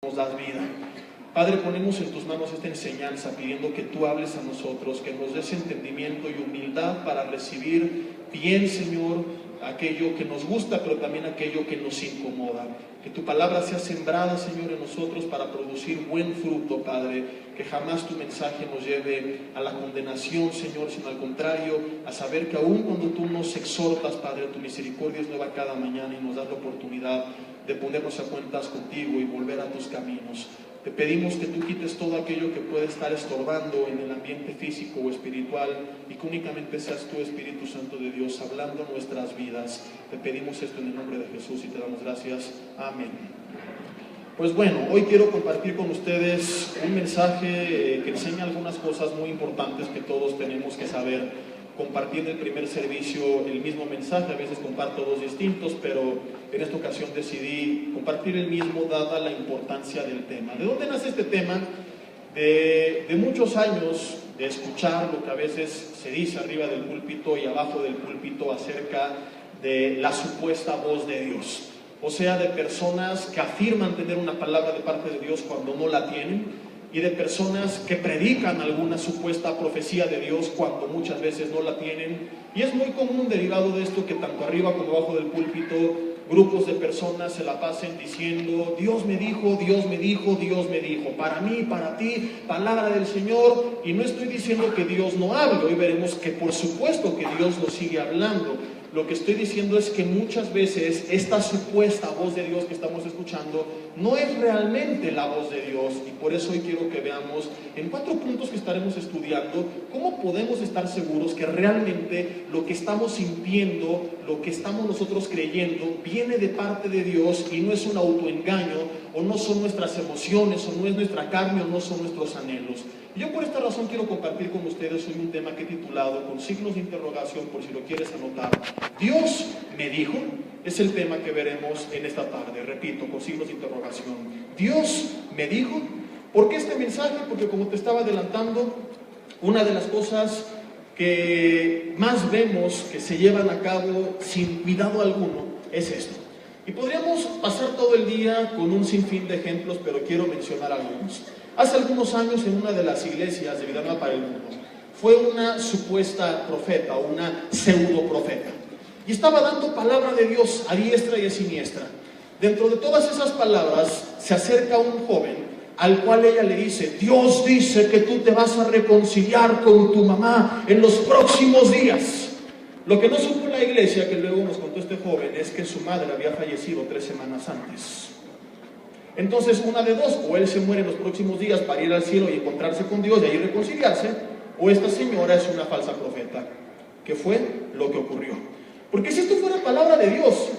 nos das vida. Padre, ponemos en tus manos esta enseñanza pidiendo que tú hables a nosotros, que nos des entendimiento y humildad para recibir bien, Señor, aquello que nos gusta, pero también aquello que nos incomoda. Que tu palabra sea sembrada, Señor, en nosotros para producir buen fruto, Padre. Que jamás tu mensaje nos lleve a la condenación, Señor, sino al contrario, a saber que aún cuando tú nos exhortas, Padre, tu misericordia es nueva cada mañana y nos das la oportunidad de ponernos a cuentas contigo y volver a tus caminos. Te pedimos que tú quites todo aquello que puede estar estorbando en el ambiente físico o espiritual y que únicamente seas tú, Espíritu Santo de Dios, hablando en nuestras vidas. Te pedimos esto en el nombre de Jesús y te damos gracias. Amén. Pues bueno, hoy quiero compartir con ustedes un mensaje que enseña algunas cosas muy importantes que todos tenemos que saber. Compartí en el primer servicio el mismo mensaje, a veces comparto dos distintos, pero en esta ocasión decidí compartir el mismo dada la importancia del tema. ¿De dónde nace este tema? De muchos años de escuchar lo que a veces se dice arriba del púlpito y abajo del púlpito acerca de la supuesta voz de Dios. O sea, de personas que afirman tener una palabra de parte de Dios cuando no la tienen, y de personas que predican alguna supuesta profecía de Dios cuando muchas veces no la tienen. Y es muy común, derivado de esto, que tanto arriba como abajo del púlpito grupos de personas se la pasen diciendo: Dios me dijo, Dios me dijo, Dios me dijo, para mí, para ti, palabra del Señor. Y no estoy diciendo que Dios no hable, hoy veremos que por supuesto que Dios nos sigue hablando. Lo que estoy diciendo es que muchas veces esta supuesta voz de Dios que estamos escuchando no es realmente la voz de Dios, y por eso hoy quiero que veamos en 4 puntos que estaremos estudiando cómo podemos estar seguros que realmente lo que estamos sintiendo, lo que estamos nosotros creyendo, viene de parte de Dios y no es un autoengaño, o no son nuestras emociones, o no es nuestra carne, o no son nuestros anhelos. Y yo por esta razón quiero compartir con ustedes hoy un tema que he titulado, con signos de interrogación por si lo quieres anotar, Dios me dijo. Es el tema que veremos en esta tarde, repito, con signos de interrogación. Dios me dijo. ¿Por qué este mensaje? Porque como te estaba adelantando, una de las cosas que más vemos que se llevan a cabo sin cuidado alguno es esto. Y podríamos pasar todo el día con un sinfín de ejemplos, pero quiero mencionar algunos. Hace algunos años, en una de las iglesias de Vida para el Mundo, fue una supuesta profeta, una pseudo profeta, y estaba dando palabra de Dios a diestra y a siniestra. Dentro de todas esas palabras se acerca un joven al cual ella le dice: Dios dice que tú te vas a reconciliar con tu mamá en los próximos días. Lo que no supo la iglesia, que luego nos contó este joven, es que su madre había fallecido 3 semanas antes. Entonces, una de dos: o él se muere en los próximos días para ir al cielo y encontrarse con Dios y ahí reconciliarse, o esta señora es una falsa profeta, que fue lo que ocurrió. Porque si esto fuera palabra de Dios,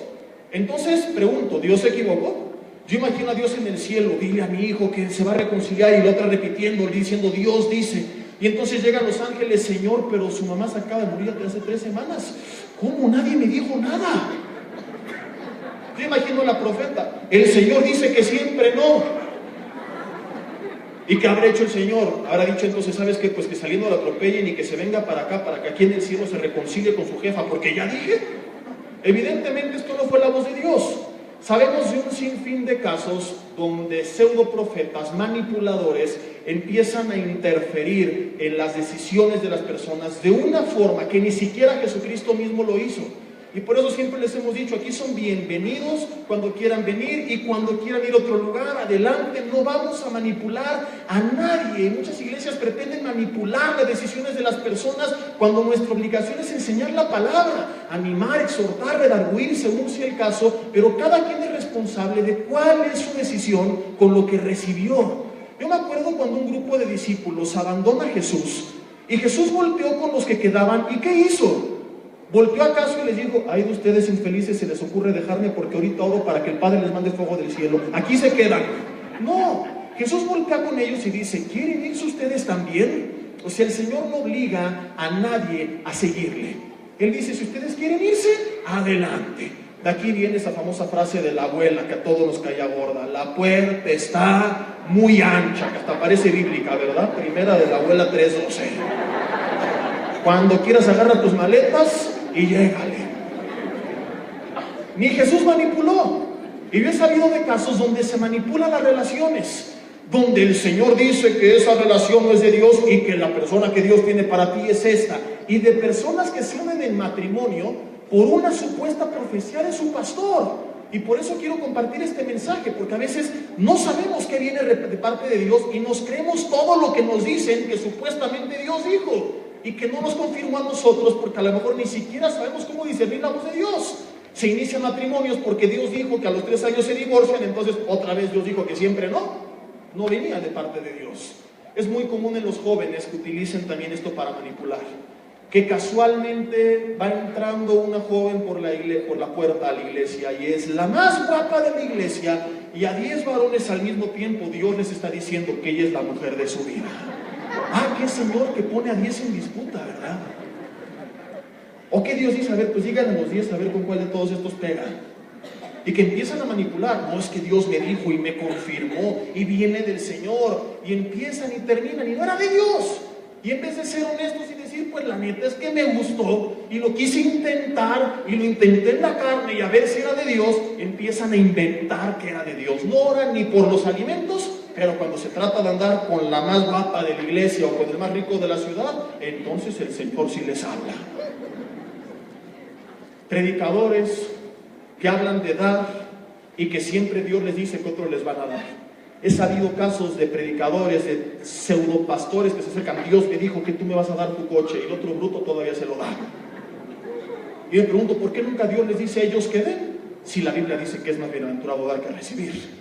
entonces pregunto, ¿Dios se equivocó? Yo imagino a Dios en el cielo: dile a mi hijo que se va a reconciliar, y la otra repitiendo, diciendo: Dios dice. Y entonces llegan los ángeles: Señor, pero su mamá se acaba de morir hace 3 semanas. ¿Cómo? Nadie me dijo nada. Yo imagino a la profeta: el Señor dice que siempre no. ¿Y qué habrá hecho el Señor? Habrá dicho entonces: ¿sabes qué? Pues que saliendo la atropellen y que se venga para acá, para que aquí en el cielo se reconcilie con su jefa, porque ya dije. Evidentemente esto no fue la voz de Dios. Sabemos de un sinfín de casos donde pseudoprofetas, manipuladores, empiezan a interferir en las decisiones de las personas de una forma que ni siquiera Jesucristo mismo lo hizo. Y por eso siempre les hemos dicho: aquí son bienvenidos cuando quieran venir, y cuando quieran ir a otro lugar, adelante. No vamos a manipular a nadie. Muchas iglesias pretenden manipular las decisiones de las personas cuando nuestra obligación es enseñar la palabra, animar, exhortar, redarguir, según sea el caso, pero cada quien es responsable de cuál es su decisión con lo que recibió. Yo me acuerdo cuando un grupo de discípulos abandona a Jesús, y Jesús volteó con los que quedaban, ¿y qué hizo? Volteó acaso y les dijo: ay de ustedes infelices, se les ocurre dejarme porque ahorita oro para que el Padre les mande fuego del cielo, aquí se quedan. No, Jesús voltea con ellos y dice: ¿quieren irse ustedes también? O sea, el Señor no obliga a nadie a seguirle. Él dice: si ustedes quieren irse, adelante. De aquí viene esa famosa frase de la abuela que a todos nos caía gorda: la puerta está muy ancha, que hasta parece bíblica, ¿verdad? Primera de la abuela 3:12. Cuando quieras agarra tus maletas y llégale. Ni Jesús manipuló. Y yo he sabido de casos donde se manipulan las relaciones, donde el Señor dice que esa relación no es de Dios y que la persona que Dios tiene para ti es esta. Y de personas que se unen en matrimonio por una supuesta profecía de su pastor. Y por eso quiero compartir este mensaje, porque a veces no sabemos qué viene de parte de Dios y nos creemos todo lo que nos dicen que supuestamente Dios dijo y que no nos confirmó a nosotros, porque a lo mejor ni siquiera sabemos cómo discernir la voz de Dios. Se inician matrimonios porque Dios dijo que a los 3 años se divorcian, entonces otra vez Dios dijo que siempre no venía de parte de Dios. Es muy común en los jóvenes que utilicen también esto para manipular, que casualmente va entrando una joven por la puerta a la iglesia y es la más guapa de la iglesia, y a 10 varones al mismo tiempo Dios les está diciendo que ella es la mujer de su vida. Qué Señor que pone a 10 en disputa, ¿verdad? O que Dios dice, a ver, pues díganle los 10 a ver con cuál de todos estos pega. Y que empiezan a manipular. No, es que Dios me dijo y me confirmó y viene del Señor, y empiezan y terminan y no era de Dios. Y en vez de ser honestos y decir, pues la neta es que me gustó y lo quise intentar y lo intenté en la carne y a ver si era de Dios, empiezan a inventar que era de Dios. No oran ni por los alimentos, pero cuando se trata de andar con la más guapa de la iglesia o con el más rico de la ciudad, entonces el Señor sí les habla. Predicadores que hablan de dar y que siempre Dios les dice que otros les van a dar. He sabido casos de predicadores, de pseudopastores que se acercan. Dios me dijo que tú me vas a dar tu coche, y el otro bruto todavía se lo da. Y me pregunto, ¿por qué nunca Dios les dice a ellos que den? Si la Biblia dice que es más bienaventurado dar que recibir.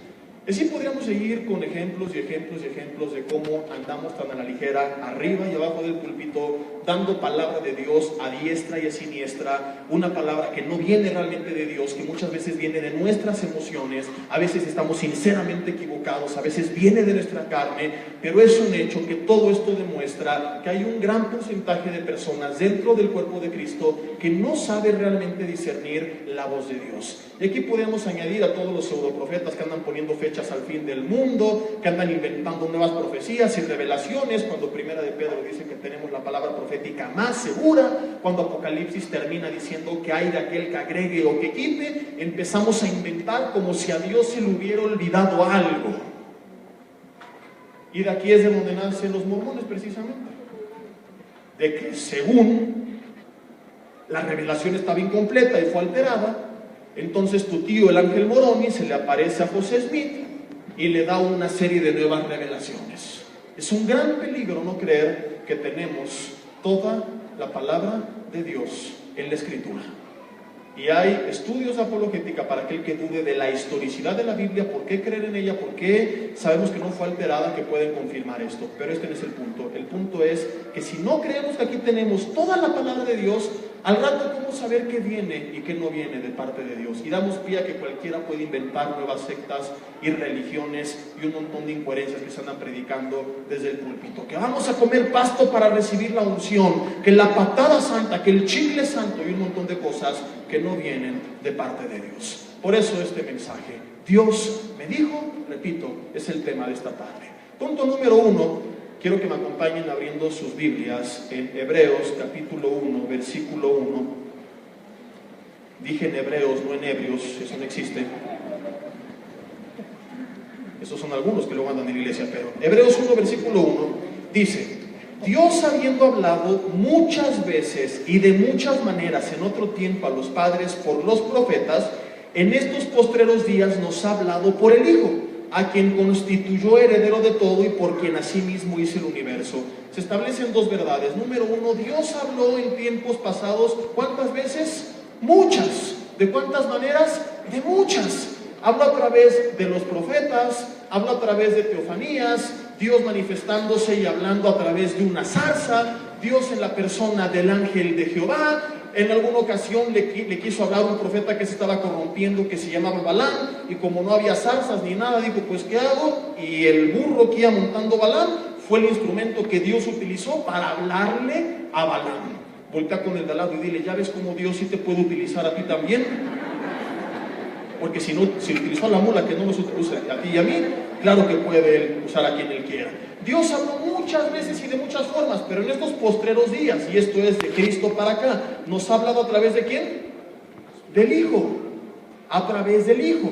Así podríamos seguir con ejemplos y ejemplos y ejemplos de cómo andamos tan a la ligera, arriba y abajo del púlpito, dando palabra de Dios a diestra y a siniestra, una palabra que no viene realmente de Dios, que muchas veces viene de nuestras emociones, a veces estamos sinceramente equivocados, a veces viene de nuestra carne, pero es un hecho que todo esto demuestra que hay un gran porcentaje de personas dentro del cuerpo de Cristo que no sabe realmente discernir la voz de Dios. Y aquí podemos añadir a todos los pseudoprofetas que andan poniendo fechas al fin del mundo, que andan inventando nuevas profecías y revelaciones, cuando Primera de Pedro dice que tenemos la palabra profética más segura, cuando Apocalipsis termina diciendo que hay de aquel que agregue o que quite, empezamos a inventar como si a Dios se le hubiera olvidado algo. Y de aquí es de donde nacen los mormones, precisamente, de que según la revelación estaba incompleta y fue alterada, entonces tu tío el ángel Moroni se le aparece a José Smith y le da una serie de nuevas revelaciones. Es un gran peligro no creer que tenemos toda la palabra de Dios en la Escritura. Y hay estudios de apologética para aquel que dude de la historicidad de la Biblia, por qué creer en ella, por qué sabemos que no fue alterada, que pueden confirmar esto. Pero este no es el punto. El punto es que si no creemos que aquí tenemos toda la palabra de Dios, al rato ¿cómo saber qué viene y qué no viene de parte de Dios? Y damos pie a que cualquiera puede inventar nuevas sectas y religiones y un montón de incoherencias que se andan predicando desde el púlpito. Que vamos a comer pasto para recibir la unción, que la patada santa, que el chicle santo y un montón de cosas que no vienen de parte de Dios. Por eso este mensaje, Dios me dijo, repito, es el tema de esta tarde. Punto número 1, quiero que me acompañen abriendo sus Biblias en Hebreos capítulo 1, versículo 1. Dije en Hebreos, no en Hebreos, eso no existe. Esos son algunos que luego andan en la iglesia, pero Hebreos 1, versículo 1 dice: Dios, habiendo hablado muchas veces y de muchas maneras en otro tiempo a los padres por los profetas, en estos postreros días nos ha hablado por el Hijo, a quien constituyó heredero de todo y por quien asimismo hizo el universo. Se establecen dos verdades. Número 1, Dios habló en tiempos pasados, ¿cuántas veces? Muchas. ¿De cuántas maneras? De muchas. Habló a través de los profetas, habló a través de teofanías, Dios manifestándose y hablando a través de una zarza, Dios en la persona del ángel de Jehová. En alguna ocasión le quiso hablar a un profeta que se estaba corrompiendo, que se llamaba Balaam, y como no había zarzas ni nada, dijo, pues ¿qué hago? Y el burro que iba montando Balaam fue el instrumento que Dios utilizó para hablarle a Balaam. Voltea con el de al lado y dile, ¿ya ves cómo Dios sí te puede utilizar a ti también? Porque si utilizó a la mula, que no nos use a ti y a mí, claro que puede usar a quien Él quiera. Dios habló muchas veces y de muchas formas, pero en estos postreros días, y esto es de Cristo para acá, ¿nos ha hablado a través de quién? Del Hijo, a través del Hijo.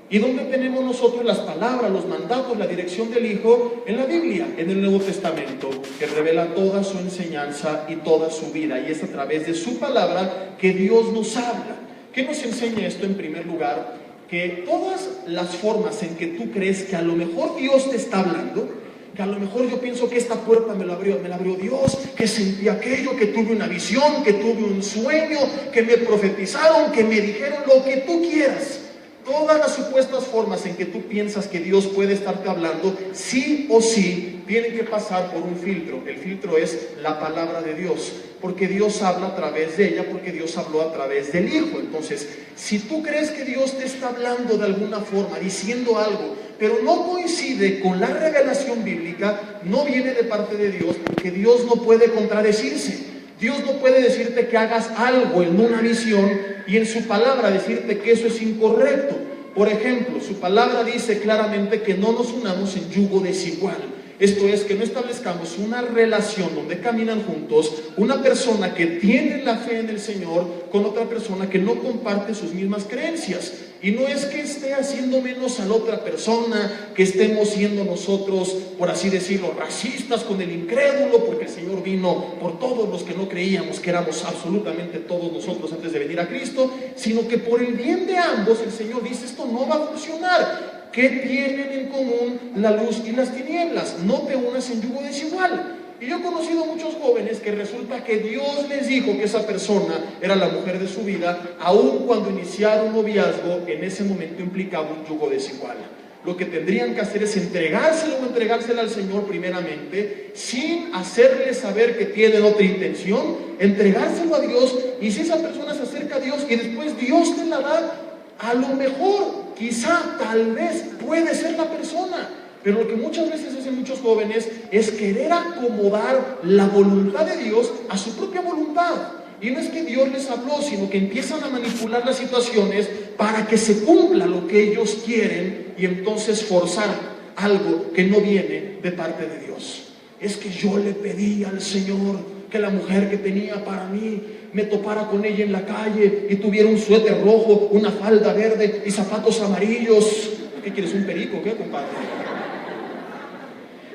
¿Y dónde tenemos nosotros las palabras, los mandatos, la dirección del Hijo? En la Biblia, en el Nuevo Testamento, que revela toda su enseñanza y toda su vida. Y es a través de su palabra que Dios nos habla. ¿Qué nos enseña esto en primer lugar? Que todas las formas en que tú crees que a lo mejor Dios te está hablando, que a lo mejor yo pienso que esta puerta me la abrió Dios, que sentí aquello, que tuve una visión, que tuve un sueño, que me profetizaron, que me dijeron lo que tú quieras. Todas las supuestas formas en que tú piensas que Dios puede estarte hablando, sí o sí, tienen que pasar por un filtro. El filtro es la palabra de Dios, porque Dios habla a través de ella, porque Dios habló a través del Hijo. Entonces, si tú crees que Dios te está hablando de alguna forma, diciendo algo, pero no coincide con la revelación bíblica, no viene de parte de Dios, porque Dios no puede contradecirse. Dios no puede decirte que hagas algo en una visión y en su palabra decirte que eso es incorrecto. Por ejemplo, su palabra dice claramente que no nos unamos en yugo desigual. Esto es, que no establezcamos una relación donde caminan juntos una persona que tiene la fe en el Señor con otra persona que no comparte sus mismas creencias. Y no es que esté haciendo menos a la otra persona, que estemos siendo nosotros, por así decirlo, racistas con el incrédulo, porque el Señor vino por todos los que no creíamos, que éramos absolutamente todos nosotros antes de venir a Cristo, sino que por el bien de ambos el Señor dice: esto no va a funcionar. ¿Qué tienen en común la luz y las tinieblas? No te unas en yugo desigual. Y yo he conocido muchos jóvenes que resulta que Dios les dijo que esa persona era la mujer de su vida, aun cuando iniciaron noviazgo, en ese momento implicaba un yugo desigual. Lo que tendrían que hacer es entregársela al Señor primeramente, sin hacerle saber que tienen otra intención, entregárselo a Dios, y si esa persona se acerca a Dios y después Dios te la da, a lo mejor, quizá, tal vez, puede ser la persona. Pero lo que muchas veces hacen muchos jóvenes es querer acomodar la voluntad de Dios a su propia voluntad. Y no es que Dios les habló, sino que empiezan a manipular las situaciones para que se cumpla lo que ellos quieren, y entonces forzar algo que no viene de parte de Dios. Es que yo le pedí al Señor que la mujer que tenía para mí me topara con ella en la calle y tuviera un suéter rojo, una falda verde y zapatos amarillos. ¿Qué quieres, un perico? ¿Qué, compadre?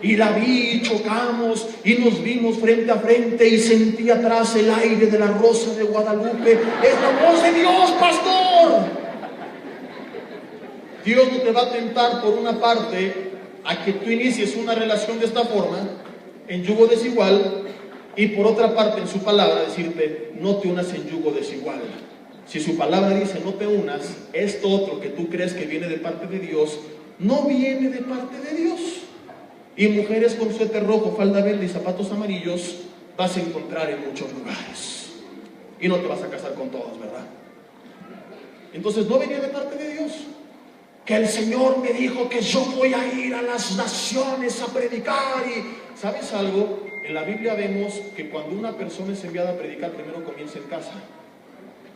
Y la vi y chocamos y nos vimos frente a frente y sentí atrás el aire de la Rosa de Guadalupe. ¡Es la voz de Dios, pastor! Dios no te va a tentar, por una parte, a que tú inicies una relación de esta forma, en yugo desigual, y por otra parte, en su palabra, decirte: no te unas en yugo desigual. Si su palabra dice no te unas, esto otro que tú crees que viene de parte de Dios, no viene de parte de Dios. Y mujeres con suéter rojo, falda verde y zapatos amarillos vas a encontrar en muchos lugares. Y no te vas a casar con todos, ¿verdad? Entonces no venía de parte de Dios. Que el Señor me dijo que yo voy a ir a las naciones a predicar. Y ¿sabes algo? En la Biblia vemos que cuando una persona es enviada a predicar, primero comienza en casa.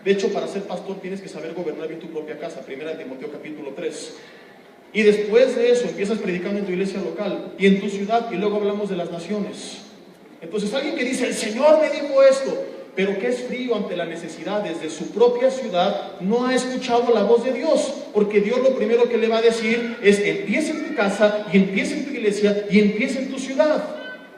De hecho, para ser pastor tienes que saber gobernar bien tu propia casa. Primera de Timoteo capítulo 3. Y después de eso empiezas predicando en tu iglesia local y en tu ciudad, y luego hablamos de las naciones. Entonces alguien que dice: el Señor me dijo esto, pero que es frío ante las necesidades de su propia ciudad, no ha escuchado la voz de Dios, porque Dios lo primero que le va a decir es: empieza en tu casa, y empieza en tu iglesia, y empieza en tu ciudad,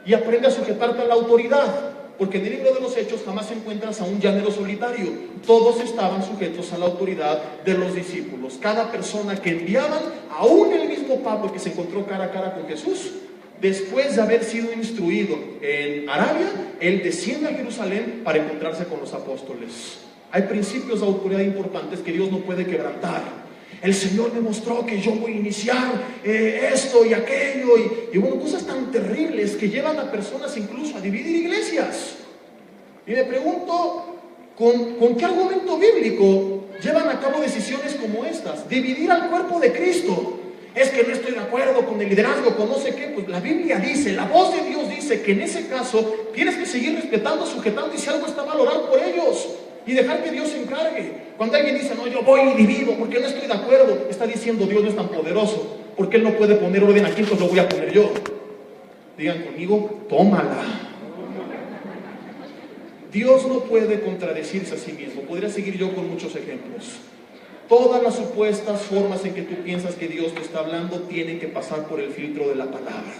y aprende a sujetarte a la autoridad. Porque en el libro de los Hechos jamás encuentras a un llanero solitario. Todos estaban sujetos a la autoridad de los discípulos. Cada persona que enviaban, aún el mismo Pablo que se encontró cara a cara con Jesús, después de haber sido instruido en Arabia, él desciende a Jerusalén para encontrarse con los apóstoles. Hay principios de autoridad importantes que Dios no puede quebrantar. El Señor me mostró que yo voy a iniciar esto y aquello, y bueno, cosas tan terribles que llevan a personas incluso a dividir iglesias. Y me pregunto, ¿con qué argumento bíblico llevan a cabo decisiones como estas? Dividir al cuerpo de Cristo. Es que no estoy de acuerdo con el liderazgo, con no sé qué. Pues la Biblia dice, la voz de Dios dice que en ese caso tienes que seguir respetando, sujetando, y si algo está mal, orar por ellos y dejar que Dios se encargue. Cuando alguien dice: no, yo voy y divido porque no estoy de acuerdo, está diciendo: Dios no es tan poderoso, porque Él no puede poner orden aquí, entonces lo voy a poner yo. Digan conmigo: tómala. Dios no puede contradecirse a sí mismo. Podría seguir yo con muchos ejemplos. Todas las supuestas formas en que tú piensas que Dios te está hablando tienen que pasar por el filtro de la palabra.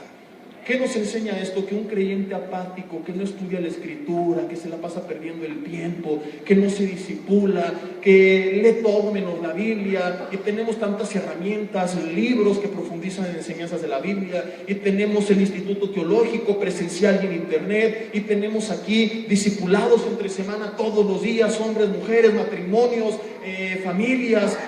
¿Qué nos enseña esto? Que un creyente apático, que no estudia la Escritura, que se la pasa perdiendo el tiempo, que no se discipula, que lee todo menos la Biblia, y tenemos tantas herramientas, libros que profundizan en enseñanzas de la Biblia, y tenemos el Instituto Teológico presencial y en internet, y tenemos aquí discipulados entre semana todos los días, hombres, mujeres, matrimonios, familias,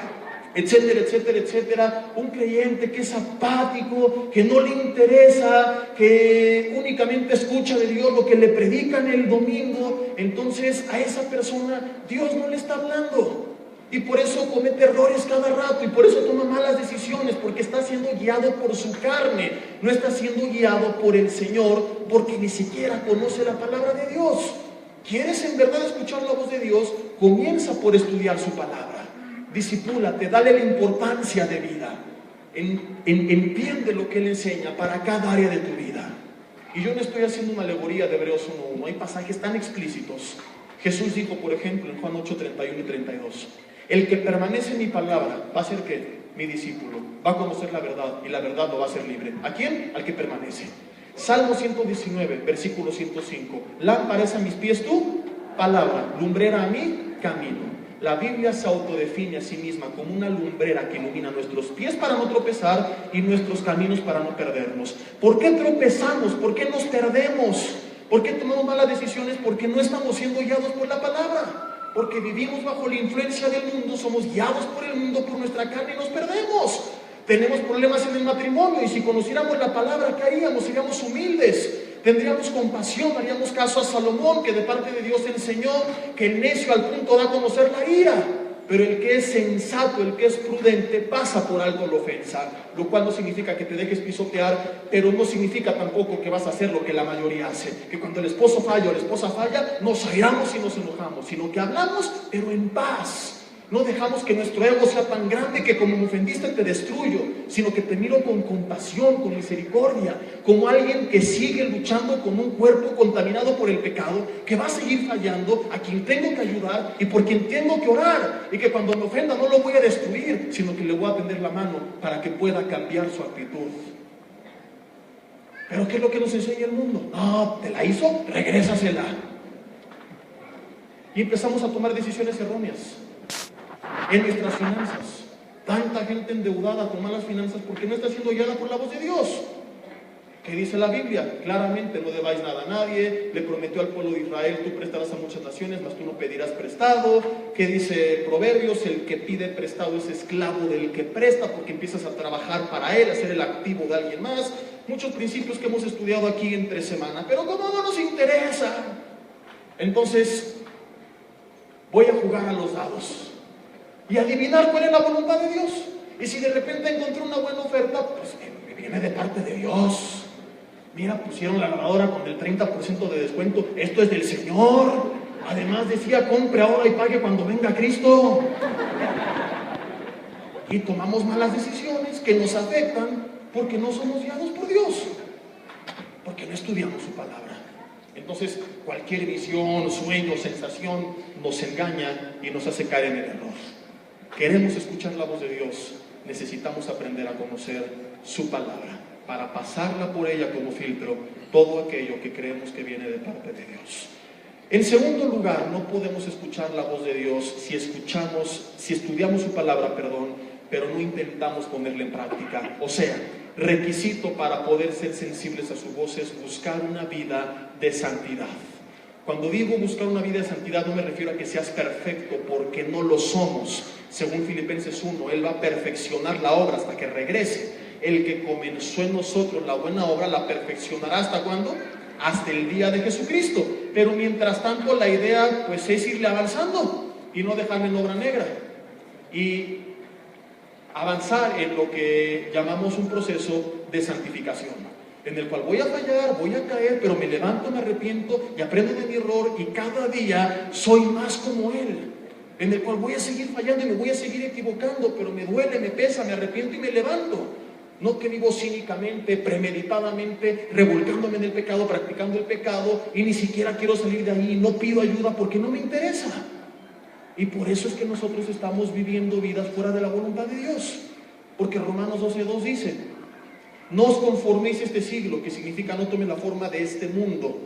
etcétera, etcétera, etcétera. Un creyente que es apático, que no le interesa, que únicamente escucha de Dios lo que le predican el domingo, entonces a esa persona Dios no le está hablando. Y por eso comete errores cada rato, y por eso toma malas decisiones, porque está siendo guiado por su carne, no está siendo guiado por el Señor, porque ni siquiera conoce la palabra de Dios. ¿Quieres en verdad escuchar la voz de Dios? Comienza por estudiar su palabra. Discipúlate, dale la importancia de vida. Entiende lo que Él enseña para cada área de tu vida. Y yo no estoy haciendo una alegoría de Hebreos 1:1, hay pasajes tan explícitos. Jesús dijo, por ejemplo, en Juan 8:31 y 32, el que permanece en mi palabra va a ser ¿qué? Mi discípulo, va a conocer la verdad y la verdad lo va a hacer libre. ¿A quién? Al que permanece. Salmo 119, versículo 105, lámpara es a mis pies tu palabra, lumbrera a mi camino. La Biblia se autodefine a sí misma como una lumbrera que ilumina nuestros pies para no tropezar y nuestros caminos para no perdernos. ¿Por qué tropezamos? ¿Por qué nos perdemos? ¿Por qué tomamos malas decisiones? Porque no estamos siendo guiados por la palabra. Porque vivimos bajo la influencia del mundo, somos guiados por el mundo, por nuestra carne y nos perdemos. Tenemos problemas en el matrimonio y si conociéramos la palabra, ¿qué haríamos? Seríamos humildes. Tendríamos compasión, haríamos caso a Salomón, que de parte de Dios enseñó que el necio al punto da a conocer la ira, pero el que es sensato, el que es prudente, pasa por alto la ofensa, lo cual no significa que te dejes pisotear, pero no significa tampoco que vas a hacer lo que la mayoría hace, que cuando el esposo falla o la esposa falla, nos airamos y nos enojamos, sino que hablamos, pero en paz. No dejamos que nuestro ego sea tan grande que como me ofendiste te destruyo, sino que te miro con compasión, con misericordia, como alguien que sigue luchando con un cuerpo contaminado por el pecado, que va a seguir fallando, a quien tengo que ayudar y por quien tengo que orar, y que cuando me ofenda no lo voy a destruir, sino que le voy a tender la mano para que pueda cambiar su actitud. ¿Pero qué es lo que nos enseña el mundo? No, te la hizo, regrésasela. Y empezamos a tomar decisiones erróneas en nuestras finanzas. Tanta gente endeudada con malas finanzas porque no está siendo guiada por la voz de Dios. ¿Qué dice la Biblia? Claramente, no debáis nada a nadie. Le prometió al pueblo de Israel, tú prestarás a muchas naciones, mas tú no pedirás prestado. ¿Qué dice Proverbios? El que pide prestado es esclavo del que presta, porque empiezas a trabajar para él, a ser el activo de alguien más. Muchos principios que hemos estudiado aquí entre semana, pero como no nos interesa, entonces voy a jugar a los dados y adivinar cuál es la voluntad de Dios. Y si de repente encontré una buena oferta, pues que viene de parte de Dios. Mira, pusieron la lavadora con el 30% de descuento. Esto es del Señor. Además decía, compre ahora y pague cuando venga Cristo. Y tomamos malas decisiones que nos afectan porque no somos guiados por Dios, porque no estudiamos su palabra. Entonces, cualquier visión, sueño, sensación nos engaña y nos hace caer en el error. Queremos escuchar la voz de Dios, necesitamos aprender a conocer su palabra para pasarla por ella como filtro todo aquello que creemos que viene de parte de Dios. En segundo lugar, no podemos escuchar la voz de Dios si estudiamos su palabra, pero no intentamos ponerla en práctica. O sea, requisito para poder ser sensibles a su voz es buscar una vida de santidad. Cuando digo buscar una vida de santidad, no me refiero a que seas perfecto, porque no lo somos. Según Filipenses 1, Él va a perfeccionar la obra hasta que regrese. El que comenzó en nosotros la buena obra la perfeccionará ¿hasta cuándo? Hasta el día de Jesucristo. Pero mientras tanto la idea pues es irle avanzando y no dejarme en obra negra y avanzar en lo que llamamos un proceso de santificación, en el cual voy a fallar, voy a caer, pero me levanto, me arrepiento y aprendo de mi error y cada día soy más como Él, en el cual voy a seguir fallando y me voy a seguir equivocando, pero me duele, me pesa, me arrepiento y me levanto. No que vivo cínicamente, premeditadamente, revolcándome en el pecado, practicando el pecado y ni siquiera quiero salir de ahí, no pido ayuda porque no me interesa. Y por eso es que nosotros estamos viviendo vidas fuera de la voluntad de Dios. Porque Romanos 12:2 dice: no os conforméis a este siglo, que significa no tomen la forma de este mundo,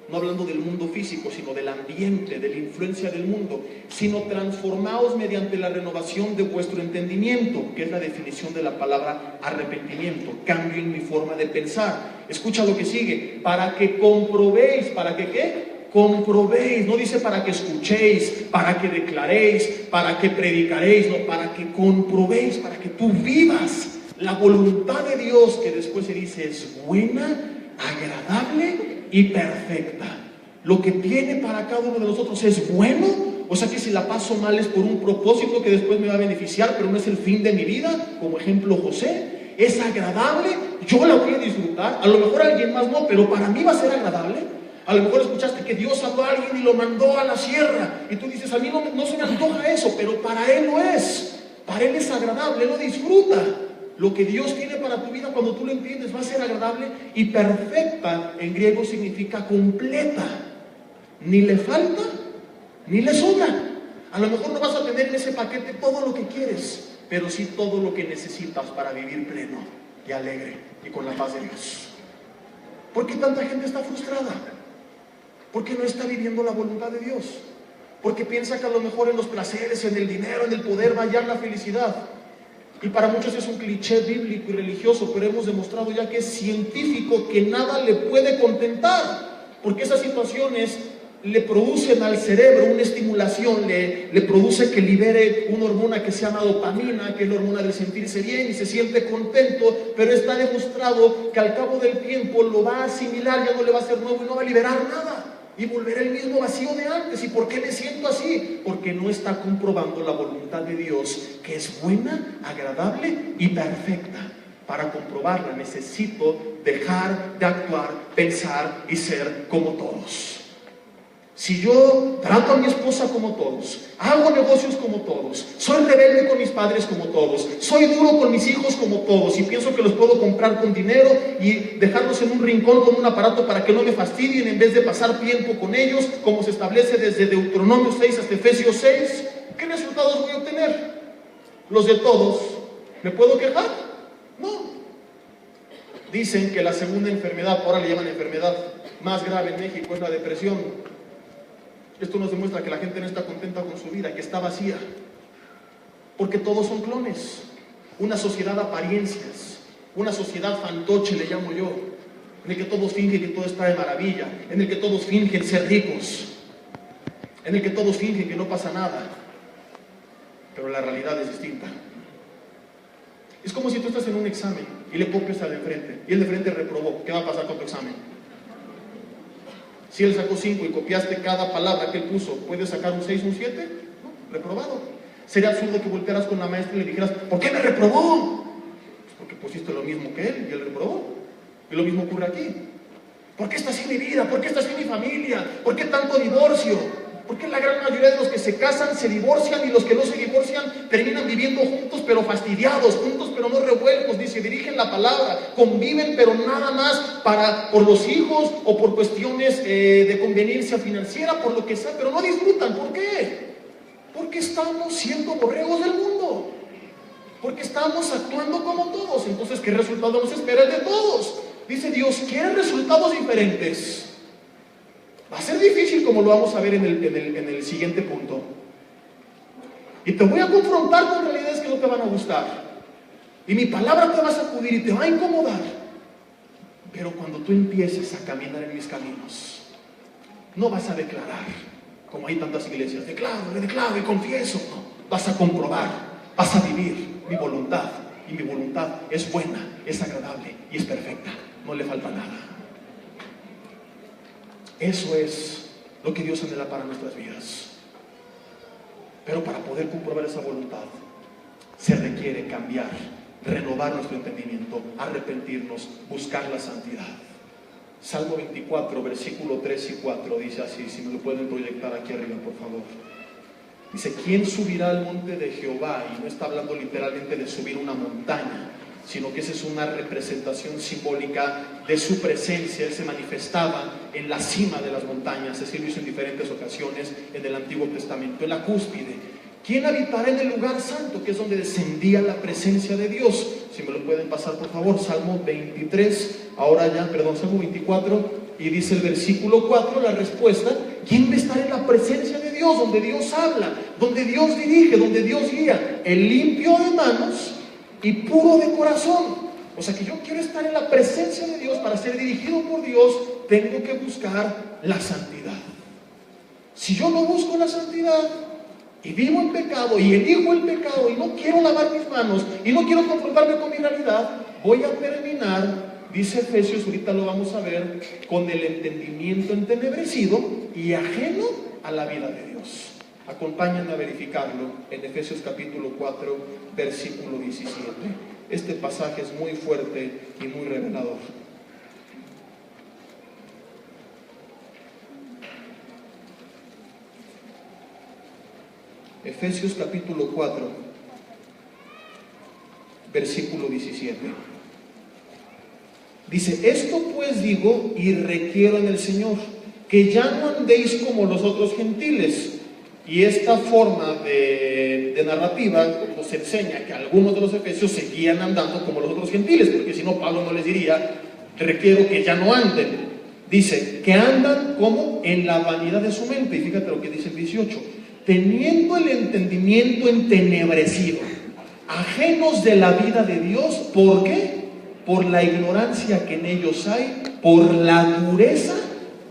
no hablando del mundo físico, sino del ambiente, de la influencia del mundo, sino transformaos mediante la renovación de vuestro entendimiento, que es la definición de la palabra arrepentimiento, cambio en mi forma de pensar. Escucha lo que sigue: para que comprobéis. ¿Para que qué? Comprobéis. No dice para que escuchéis, para que declaréis, para que predicaréis, no, para que comprobéis, para que tú vivas la voluntad de Dios, que después se dice es buena, agradable y perfecta. Lo que tiene para cada uno de nosotros es bueno. O sea que si la paso mal es por un propósito que después me va a beneficiar, pero no es el fin de mi vida, como ejemplo José. Es agradable, yo la voy a disfrutar. A lo mejor alguien más no, pero para mí va a ser agradable. A lo mejor escuchaste que Dios habló a alguien y lo mandó a la sierra, y tú dices: a mí no se me antoja eso, pero para Él lo es. Para Él es agradable, Él lo disfruta. Lo que Dios tiene para tu vida, cuando tú lo entiendes, va a ser agradable y perfecta. En griego significa completa. Ni le falta, ni le sobra. A lo mejor no vas a tener en ese paquete todo lo que quieres, pero sí todo lo que necesitas para vivir pleno y alegre y con la paz de Dios. ¿Por qué tanta gente está frustrada? Porque no está viviendo la voluntad de Dios. Porque piensa que a lo mejor en los placeres, en el dinero, en el poder va a hallar la felicidad. Y para muchos es un cliché bíblico y religioso, pero hemos demostrado ya que es científico que nada le puede contentar, porque esas situaciones le producen al cerebro una estimulación, le produce que libere una hormona que se llama dopamina, que es la hormona del sentirse bien y se siente contento, pero está demostrado que al cabo del tiempo lo va a asimilar, ya no le va a ser nuevo y no va a liberar nada. Y volverá el mismo vacío de antes. ¿Y por qué me siento así? Porque no está comprobando la voluntad de Dios, que es buena, agradable y perfecta. Para comprobarla necesito dejar de actuar, pensar y ser como todos. Si yo trato a mi esposa como todos, hago negocios como todos, soy rebelde con mis padres como todos, soy duro con mis hijos como todos, y pienso que los puedo comprar con dinero y dejarlos en un rincón con un aparato para que no me fastidien en vez de pasar tiempo con ellos, como se establece desde Deuteronomio 6 hasta Efesios 6, ¿qué resultados voy a obtener? ¿Los de todos? ¿Me puedo quejar? No. Dicen que la segunda enfermedad, ahora le llaman enfermedad más grave en México, es la depresión. Esto nos demuestra que la gente no está contenta con su vida, que está vacía, porque todos son clones. Una sociedad de apariencias, una sociedad fantoche le llamo yo, en el que todos fingen que todo está de maravilla, en el que todos fingen ser ricos, en el que todos fingen que no pasa nada, pero la realidad es distinta. Es como si tú estás en un examen y le copias al de enfrente, y el de enfrente reprobó. ¿Qué va a pasar con tu examen? Si él sacó 5 y copiaste cada palabra que él puso, ¿puedes sacar un 6 o un 7? No, reprobado. Sería absurdo que voltearas con la maestra y le dijeras: ¿por qué me reprobó? Pues porque pusiste lo mismo que él y él reprobó. Y lo mismo ocurre aquí. ¿Por qué está así mi vida? ¿Por qué está así mi familia? ¿Por qué tanto divorcio? ¿Por qué la gran mayoría de los que se casan se divorcian, y los que no se divorcian terminan viviendo juntos pero fastidiados, juntos pero no revueltos? Dice, dirigen la palabra, conviven pero nada más por los hijos o por cuestiones de conveniencia financiera, por lo que sea, pero no disfrutan. ¿Por qué? Porque estamos siendo borregos del mundo, porque estamos actuando como todos. Entonces, ¿qué resultado nos espera el de todos? Dice Dios, ¿quieren resultados diferentes? Va a ser difícil, como lo vamos a ver en el siguiente punto. Y te voy a confrontar con realidades que no te van a gustar. Y mi palabra te va a sacudir y te va a incomodar. Pero cuando tú empieces a caminar en mis caminos, no vas a declarar, como hay tantas iglesias, declaro y confieso. No, vas a comprobar, vas a vivir mi voluntad. Y mi voluntad es buena, es agradable y es perfecta. No le falta nada. Eso es lo que Dios anhela para nuestras vidas. Pero para poder comprobar esa voluntad, se requiere cambiar, renovar nuestro entendimiento, arrepentirnos, buscar la santidad. Salmo 24, versículo 3 y 4 dice así, si me lo pueden proyectar aquí arriba, por favor. Dice, ¿quién subirá al monte de Jehová? Y no está hablando literalmente de subir una montaña, sino que esa es una representación simbólica de su presencia. Él se manifestaba en la cima de las montañas, así lo hizo en diferentes ocasiones en el Antiguo Testamento, en la cúspide. ¿Quién habitará en el lugar santo? Que es donde descendía la presencia de Dios. Si me lo pueden pasar, por favor, Salmo 23, Salmo 24, y dice el versículo 4, la respuesta: ¿quién va a estar en la presencia de Dios? Donde Dios habla, donde Dios dirige, donde Dios guía. El limpio de manos y puro de corazón. O sea que yo quiero estar en la presencia de Dios. Para ser dirigido por Dios, tengo que buscar la santidad. Si yo no busco la santidad y vivo en pecado y elijo el pecado y no quiero lavar mis manos y no quiero confrontarme con mi realidad, voy a terminar, dice Efesios, ahorita lo vamos a ver, con el entendimiento entenebrecido y ajeno a la vida de Dios. Acompáñenme a verificarlo en Efesios capítulo 4, versículo 17. Este pasaje es muy fuerte y muy revelador. Efesios capítulo 4, versículo 17. Dice: esto pues digo y requiero en el Señor, que ya no andéis como los otros gentiles. Y esta forma de narrativa nos enseña que algunos de los efesios seguían andando como los otros gentiles, porque si no, Pablo no les diría: requiero que ya no anden. Dice que andan como en la vanidad de su mente. Y fíjate lo que dice el 18: teniendo el entendimiento entenebrecido, ajenos de la vida de Dios. ¿Por qué? Por la ignorancia que en ellos hay, por la dureza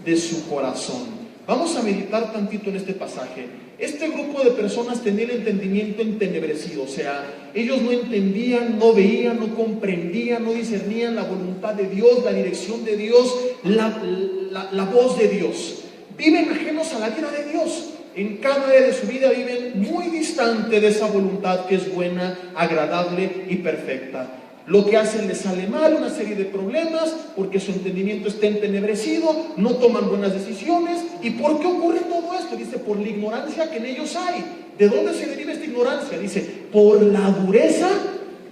de su corazón. Vamos a meditar tantito en este pasaje. Este grupo de personas tenía el entendimiento entenebrecido, o sea, ellos no entendían, no veían, no comprendían, no discernían la voluntad de Dios, la dirección de Dios, la voz de Dios. Viven ajenos a la vida de Dios. En cada área de su vida viven muy distante de esa voluntad que es buena, agradable y perfecta. Lo que hacen les sale mal, una serie de problemas, porque su entendimiento está entenebrecido, no toman buenas decisiones. ¿Y por qué ocurre todo esto? Dice: por la ignorancia que en ellos hay. ¿De dónde se deriva esta ignorancia? Dice: por la dureza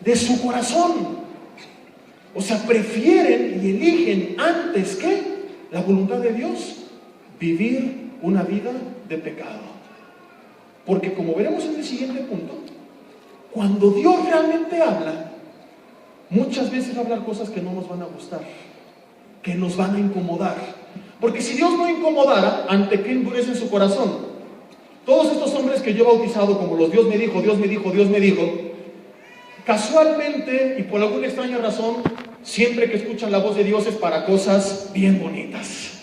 de su corazón. O sea, prefieren y eligen antes que la voluntad de Dios vivir una vida de pecado. Porque como veremos en el siguiente punto, cuando Dios realmente habla, muchas veces va a hablar cosas que no nos van a gustar, que nos van a incomodar. Porque si Dios no incomodara, ¿ante qué endurecen su corazón? Todos estos hombres que yo he bautizado como los Dios me dijo, Dios me dijo, Dios me dijo, casualmente y por alguna extraña razón, siempre que escuchan la voz de Dios es para cosas bien bonitas.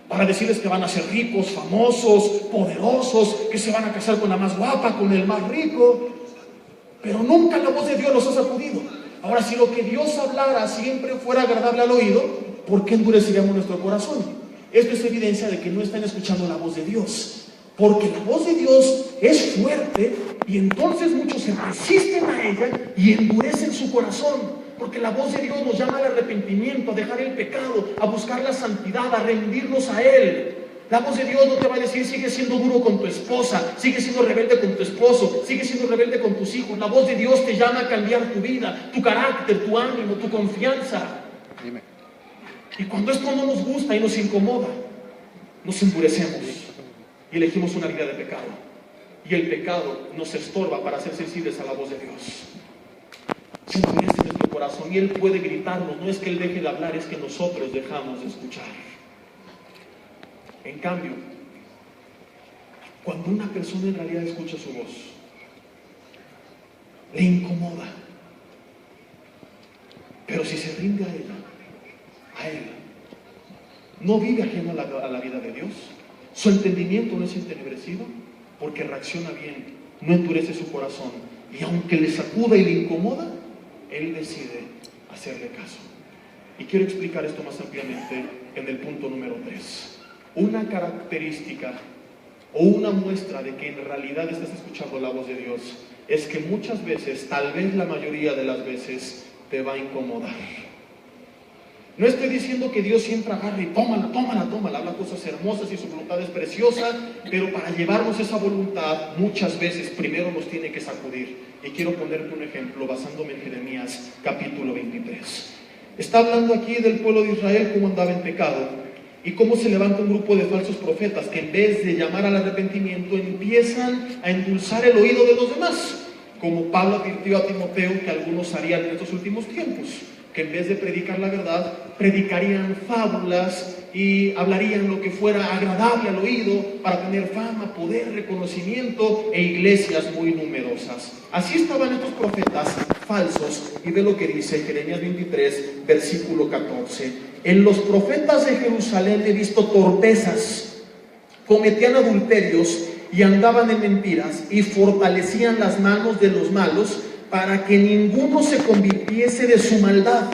Para decirles que van a ser ricos, famosos, poderosos, que se van a casar con la más guapa, con el más rico. Pero nunca la voz de Dios los ha sacudido. Ahora, si lo que Dios hablara siempre fuera agradable al oído, ¿por qué endureceríamos nuestro corazón? Esto es evidencia de que no están escuchando la voz de Dios. Porque la voz de Dios es fuerte y entonces muchos se resisten a ella y endurecen su corazón. Porque la voz de Dios nos llama al arrepentimiento, a dejar el pecado, a buscar la santidad, a rendirnos a Él. La voz de Dios no te va a decir: sigue siendo duro con tu esposa, sigue siendo rebelde con tu esposo, sigue siendo rebelde con tus hijos. La voz de Dios te llama a cambiar tu vida, tu carácter, tu ánimo, tu confianza. Dime. Y cuando esto no nos gusta y nos incomoda, nos endurecemos y elegimos una vida de pecado. Y el pecado nos estorba para ser sensibles a la voz de Dios. Se endurece nuestro corazón y Él puede gritarnos. No es que Él deje de hablar, es que nosotros dejamos de escuchar. En cambio, cuando una persona en realidad escucha su voz, le incomoda, pero si se rinde a Él, no vive ajeno a la vida de Dios, su entendimiento no es entenebrecido, porque reacciona bien, no endurece su corazón, y aunque le sacuda y le incomoda, Él decide hacerle caso. Y quiero explicar esto más ampliamente en el punto número 3. Una característica o una muestra de que en realidad estás escuchando la voz de Dios es que muchas veces, tal vez la mayoría de las veces, te va a incomodar. No estoy diciendo que Dios siempre agarre y tómala, habla cosas hermosas y su voluntad es preciosa, pero para llevarnos esa voluntad muchas veces primero nos tiene que sacudir. Y quiero ponerte un ejemplo basándome en Jeremías capítulo 23. Está hablando aquí del pueblo de Israel, cómo andaba en pecado y cómo se levanta un grupo de falsos profetas que en vez de llamar al arrepentimiento empiezan a endulzar el oído de los demás, como Pablo advirtió a Timoteo que algunos harían en estos últimos tiempos, que en vez de predicar la verdad, predicarían fábulas y hablarían lo que fuera agradable al oído para tener fama, poder, reconocimiento e iglesias muy numerosas. Así estaban estos profetas falsos, y ve lo que dice Jeremías 23, versículo 14. En los profetas de Jerusalén he visto torpezas, cometían adulterios y andaban en mentiras y fortalecían las manos de los malos para que ninguno se convirtiese de su maldad.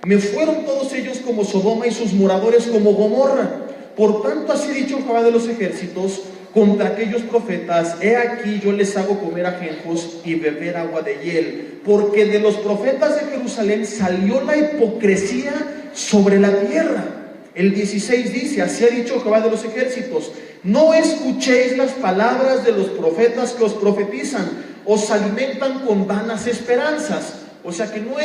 Me fueron todos ellos como Sodoma y sus moradores como Gomorra. Por tanto, así ha dicho Jehová de los ejércitos contra aquellos profetas: he aquí yo les hago comer ajenjos y beber agua de hiel, porque de los profetas de Jerusalén salió la hipocresía sobre la tierra. El 16 dice: así ha dicho Jehová de los ejércitos, no escuchéis las palabras de los profetas que os profetizan, os alimentan con vanas esperanzas. O sea que no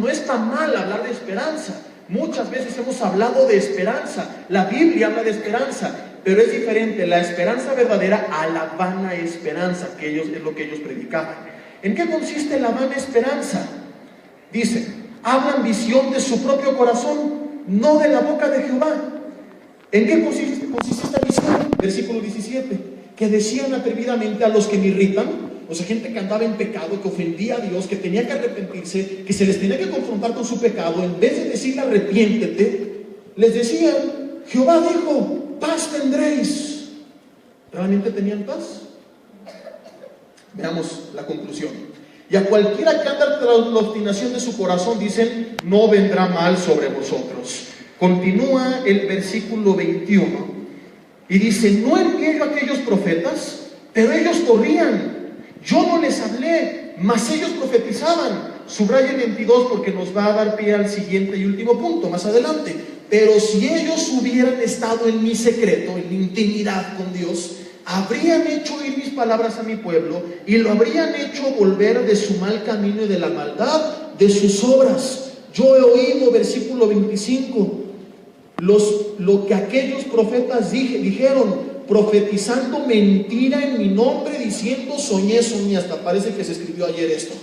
está mal hablar de esperanza. Muchas veces hemos hablado de esperanza, la Biblia habla de esperanza, pero es diferente la esperanza verdadera a la vana esperanza, que es lo que ellos predicaban. ¿En qué consiste la vana esperanza? Dice: hablan visión de su propio corazón, no de la boca de Jehová. ¿En qué consiste esta visión? Versículo 17, que decían atrevidamente a los que me irritan, o sea, gente que andaba en pecado, que ofendía a Dios, que tenía que arrepentirse, que se les tenía que confrontar con su pecado, en vez de decirle arrepiéntete, les decían: Jehová dijo, paz tendréis. ¿Realmente tenían paz? Veamos la conclusión. Y a cualquiera que anda tras la obstinación de su corazón, dicen, no vendrá mal sobre vosotros. Continúa el versículo 21 y dice: no envié aquellos profetas, pero ellos corrían. Yo no les hablé, mas ellos profetizaban. Subraya el 22 porque nos va a dar pie al siguiente y último punto más adelante. Pero si ellos hubieran estado en mi secreto, en mi intimidad con Dios, habrían hecho oír mis palabras a mi pueblo y lo habrían hecho volver de su mal camino y de la maldad de sus obras. Yo he oído, versículo 25, lo que aquellos profetas dijeron, profetizando mentira en mi nombre, diciendo soñé. Hasta parece que se escribió ayer esto.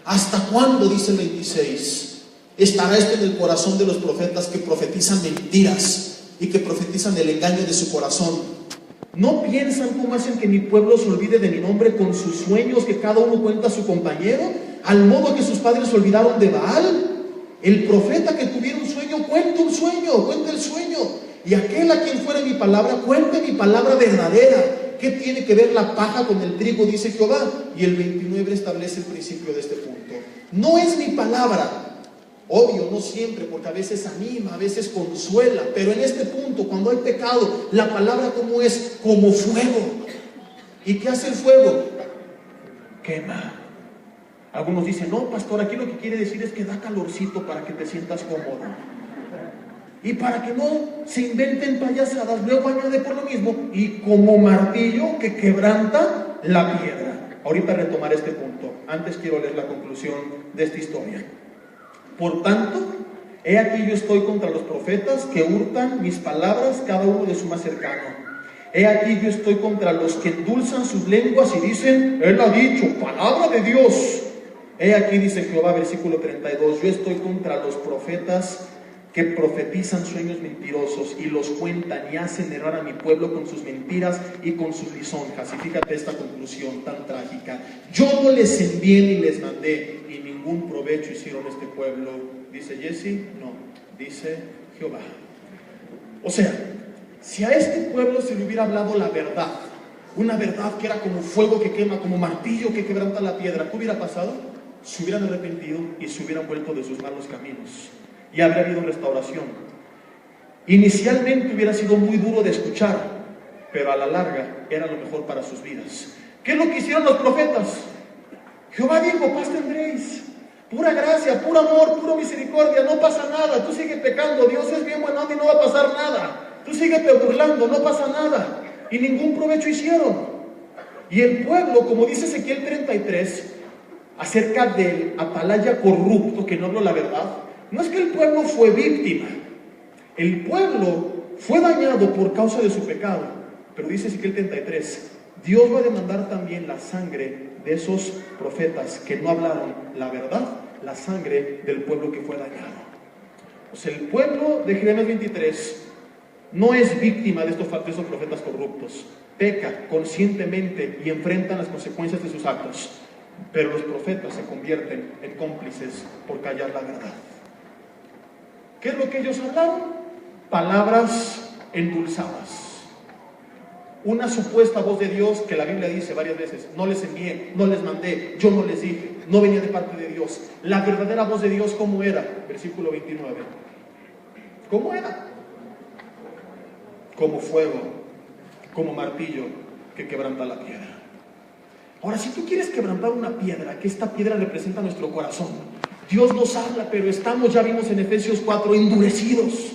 ¿Hasta cuándo, dice el 26, estará esto en el corazón de los profetas que profetizan mentiras y que profetizan el engaño de su corazón? ¿No piensan cómo hacen que mi pueblo se olvide de mi nombre con sus sueños que cada uno cuenta a su compañero? Al modo que sus padres se olvidaron de Baal. El profeta que tuviera un sueño, cuenta el sueño. Y aquel a quien fuere mi palabra, cuente mi palabra verdadera. ¿Qué tiene que ver la paja con el trigo? Dice Jehová. Y el 29 establece el principio de este punto. No es mi palabra. Obvio, no siempre, porque a veces anima, a veces consuela. Pero en este punto, cuando hay pecado, la palabra ¿cómo es? Como fuego. ¿Y qué hace el fuego? Quema. Algunos dicen, no, pastor, aquí lo que quiere decir es que da calorcito para que te sientas cómodo. Y para que no se inventen payasadas, luego añade por lo mismo, y como martillo que quebranta la piedra. Ahorita retomaré este punto. Antes quiero leer la conclusión de esta historia. Por tanto, he aquí yo estoy contra los profetas que hurtan mis palabras, cada uno de su más cercano. He aquí yo estoy contra los que endulzan sus lenguas y dicen, él ha dicho, palabra de Dios. He aquí, dice Jehová, versículo 32, yo estoy contra los profetas que profetizan sueños mentirosos y los cuentan y hacen errar a mi pueblo con sus mentiras y con sus lisonjas. Y fíjate esta conclusión tan trágica. Yo no les envié ni les mandé, y ningún provecho hicieron este pueblo. ¿Dice Jesse? No, dice Jehová. O sea, si a este pueblo se le hubiera hablado la verdad, una verdad que era como fuego que quema, como martillo que quebranta la piedra, ¿qué hubiera pasado? Se hubieran arrepentido y se hubieran vuelto de sus malos caminos. Y habría habido restauración. Inicialmente hubiera sido muy duro de escuchar, pero a la larga era lo mejor para sus vidas. ¿Qué es lo que hicieron los profetas? Jehová dijo, paz tendréis. Pura gracia, puro amor, pura misericordia, no pasa nada. Tú sigue pecando, Dios es bien bueno y no va a pasar nada. Tú síguete burlando, no pasa nada. Y ningún provecho hicieron. Y el pueblo, como dice Ezequiel 33, acerca del atalaya corrupto, que no habló la verdad, no es que el pueblo fue víctima. El pueblo fue dañado por causa de su pecado. Pero dice Ezequiel 33, Dios va a demandar también la sangre de esos profetas que no hablaron la verdad, la sangre del pueblo que fue dañado. O sea, el pueblo de Jeremías 23 no es víctima de esos profetas corruptos. Peca conscientemente y enfrentan las consecuencias de sus actos. Pero los profetas se convierten en cómplices por callar la verdad. ¿Qué es lo que ellos hablaron? Palabras endulzadas. Una supuesta voz de Dios que la Biblia dice varias veces: no les envié, no les mandé, yo no les dije, no venía de parte de Dios. La verdadera voz de Dios, ¿cómo era? Versículo 29. ¿Cómo era? Como fuego, como martillo que quebranta la piedra. Ahora, si tú quieres quebrantar una piedra, que esta piedra representa nuestro corazón, Dios nos habla, pero estamos, ya vimos en Efesios 4, endurecidos.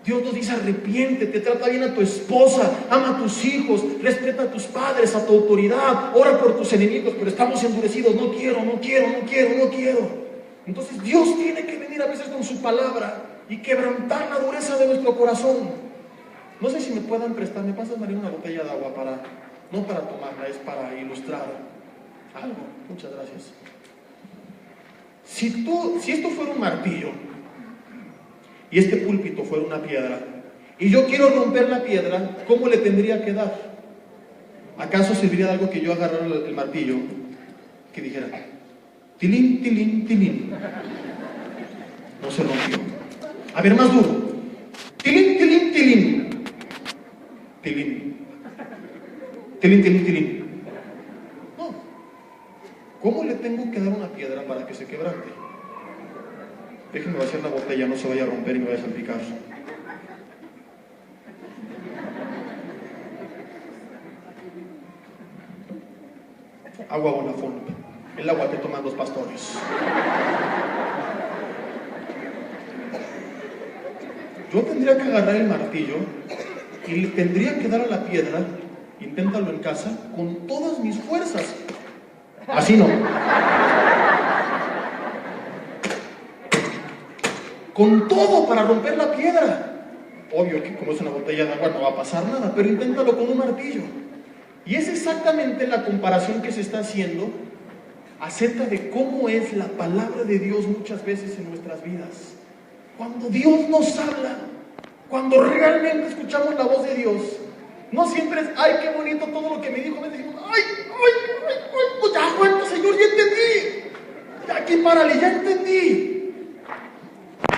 Dios nos dice: arrepiéntete, trata bien a tu esposa, ama a tus hijos, respeta a tus padres, a tu autoridad, ora por tus enemigos, pero estamos endurecidos. No quiero. Entonces Dios tiene que venir a veces con su palabra y quebrantar la dureza de nuestro corazón. No sé si me puedan prestar, me pasas, María, una botella de agua no para tomarla, es para ilustrar algo. Muchas gracias. Si esto fuera un martillo y este púlpito fuera una piedra, y yo quiero romper la piedra, ¿cómo le tendría que dar? ¿Acaso serviría de algo que yo agarrara el martillo, que dijera tilín, tilín, tilín? No se rompió. A ver, más duro. Tilín, tilín, tilín. Tilín. Tilín, tilín, tilín. No. ¿Cómo le tengo que dar una piedra para que se quebrante? Déjenme vaciar la botella, no se vaya a romper y me vaya a salpicar. Agua Bonafont, el agua que toman los pastores. Yo tendría que agarrar el martillo y le tendría que dar a la piedra, inténtalo en casa, con todas mis fuerzas. Así no. Con todo para romper la piedra. Obvio que como es una botella de agua no va a pasar nada, pero inténtalo con un martillo. Y es exactamente la comparación que se está haciendo acerca de cómo es la palabra de Dios muchas veces en nuestras vidas. Cuando Dios nos habla, cuando realmente escuchamos la voz de Dios, no siempre es: ay, qué bonito todo lo que me dijo. Me decimos: ay, pues ya aguanta, Señor, ya entendí. Ya aquí párale, ya entendí.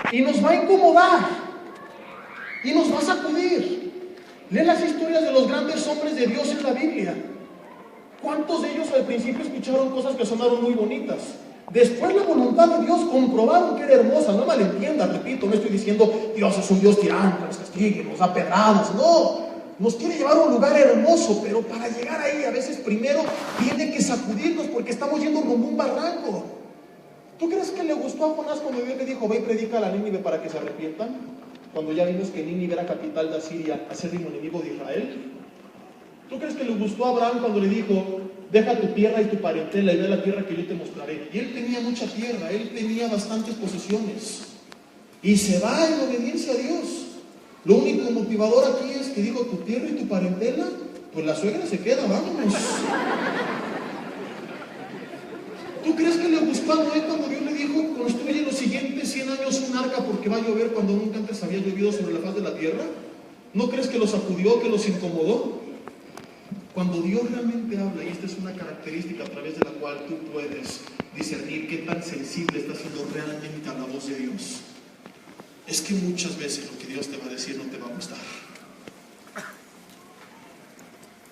Y nos va a incomodar y nos va a sacudir. Lee las historias de los grandes hombres de Dios en la Biblia. ¿Cuántos de ellos al principio escucharon cosas que sonaron muy bonitas? Después la voluntad de Dios comprobaron que era hermosa. No malentiendas, repito, no estoy diciendo Dios es un Dios tirano, nos castigue, nos da pedradas. No, nos quiere llevar a un lugar hermoso, pero para llegar ahí a veces primero tiene que sacudirnos porque estamos yendo rumbo a un barranco. ¿Tú crees que le gustó a Jonás cuando Dios le dijo: ve y predica a la Nínive para que se arrepientan? Cuando ya vimos que Nínive era capital de Asiria, acérrimo enemigo de Israel. ¿Tú crees que le gustó a Abraham cuando le dijo: deja tu tierra y tu parentela y ve a la tierra que yo te mostraré? Y él tenía mucha tierra, él tenía bastantes posesiones. Y se va en obediencia a Dios. Lo único motivador aquí es que dijo: tu tierra y tu parentela, pues la suegra se queda, vámonos. ¿Tú crees que le gustó a Noé cuando Dios le dijo: construye los siguientes 100 años un arca porque va a llover cuando nunca antes había llovido sobre la faz de la tierra? ¿No crees que los sacudió, que los incomodó? Cuando Dios realmente habla, y esta es una característica a través de la cual tú puedes discernir qué tan sensible estás siendo realmente a la voz de Dios, es que muchas veces lo que Dios te va a decir no te va a gustar.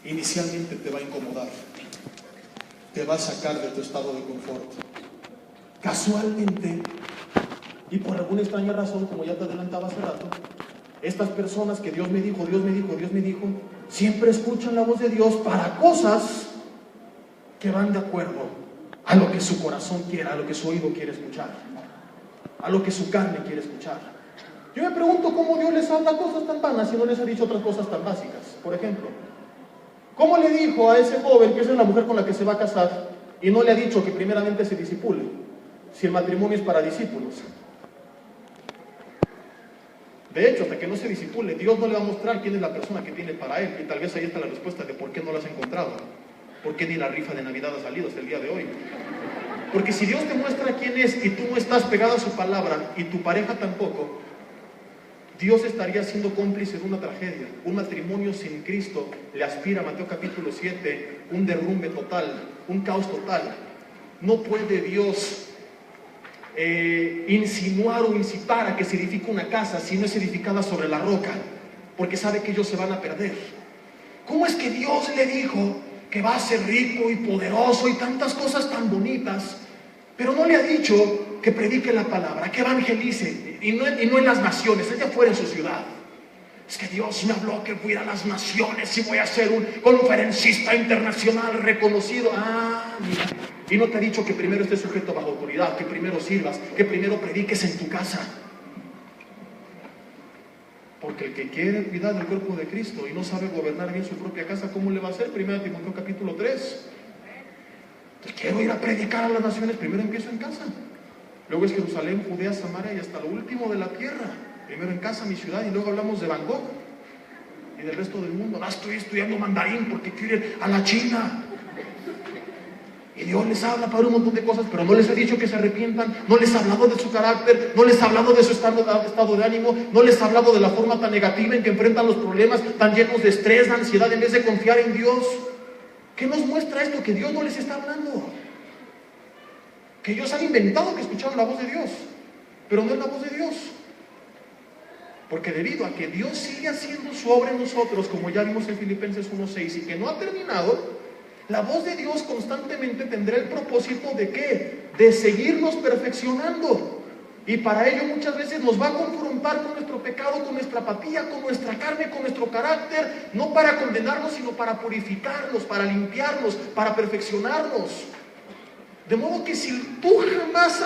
Inicialmente te va a incomodar, te va a sacar de tu estado de confort. Casualmente, y por alguna extraña razón, como ya te adelantaba hace rato, estas personas que Dios me dijo, siempre escuchan la voz de Dios para cosas que van de acuerdo a lo que su corazón quiera, a lo que su oído quiere escuchar, a lo que su carne quiere escuchar. Yo me pregunto cómo Dios les habla cosas tan vanas si no les ha dicho otras cosas tan básicas. Por ejemplo, ¿cómo le dijo a ese joven que esa es la mujer con la que se va a casar y no le ha dicho que primeramente se disipule, si el matrimonio es para discípulos? De hecho, hasta que no se disipule, Dios no le va a mostrar quién es la persona que tiene para él. Y tal vez ahí está la respuesta de por qué no la has encontrado. ¿Por qué ni la rifa de Navidad ha salido hasta el día de hoy? Porque si Dios te muestra quién es y tú no estás pegado a su palabra y tu pareja tampoco, Dios estaría siendo cómplice de una tragedia. Un matrimonio sin Cristo le aspira, Mateo capítulo 7, un derrumbe total, un caos total. No puede Dios insinuar o incitar a que se edifique una casa si no es edificada sobre la roca, porque sabe que ellos se van a perder. ¿Cómo es que Dios le dijo que va a ser rico y poderoso y tantas cosas tan bonitas, pero no le ha dicho que predique la palabra, que evangelice, y no en las naciones, allá afuera en su ciudad? Es que Dios me habló que voy a ir a las naciones y voy a ser un conferencista internacional reconocido. Mira. Y no te ha dicho que primero estés sujeto bajo autoridad, que primero sirvas, que primero prediques en tu casa. Porque el que quiere cuidar del cuerpo de Cristo y no sabe gobernar bien su propia casa, ¿cómo le va a hacer? 1 Timoteo capítulo 3. Entonces, quiero ir a predicar a las naciones, primero empiezo en casa. Luego es Jerusalén, Judea, Samaria y hasta lo último de la tierra. Primero en casa, mi ciudad, y luego hablamos de Van Gogh y del resto del mundo. Estoy estudiando mandarín porque quiero ir a la China. Y Dios les habla para un montón de cosas, pero no les ha dicho que se arrepientan, no les ha hablado de su carácter, no les ha hablado de su estado de ánimo, no les ha hablado de la forma tan negativa en que enfrentan los problemas, tan llenos de estrés, de ansiedad, en vez de confiar en Dios. ¿Qué nos muestra esto? Que Dios no les está hablando. Que ellos han inventado que escucharon la voz de Dios, pero no es la voz de Dios. Porque debido a que Dios sigue haciendo su obra en nosotros, como ya vimos en Filipenses 1:6, y que no ha terminado, la voz de Dios constantemente tendrá el propósito de ¿qué? De seguirnos perfeccionando. Y para ello muchas veces nos va a confrontar con nuestro pecado, con nuestra apatía, con nuestra carne, con nuestro carácter, no para condenarnos, sino para purificarnos, para limpiarnos, para perfeccionarnos. De modo que si tú jamás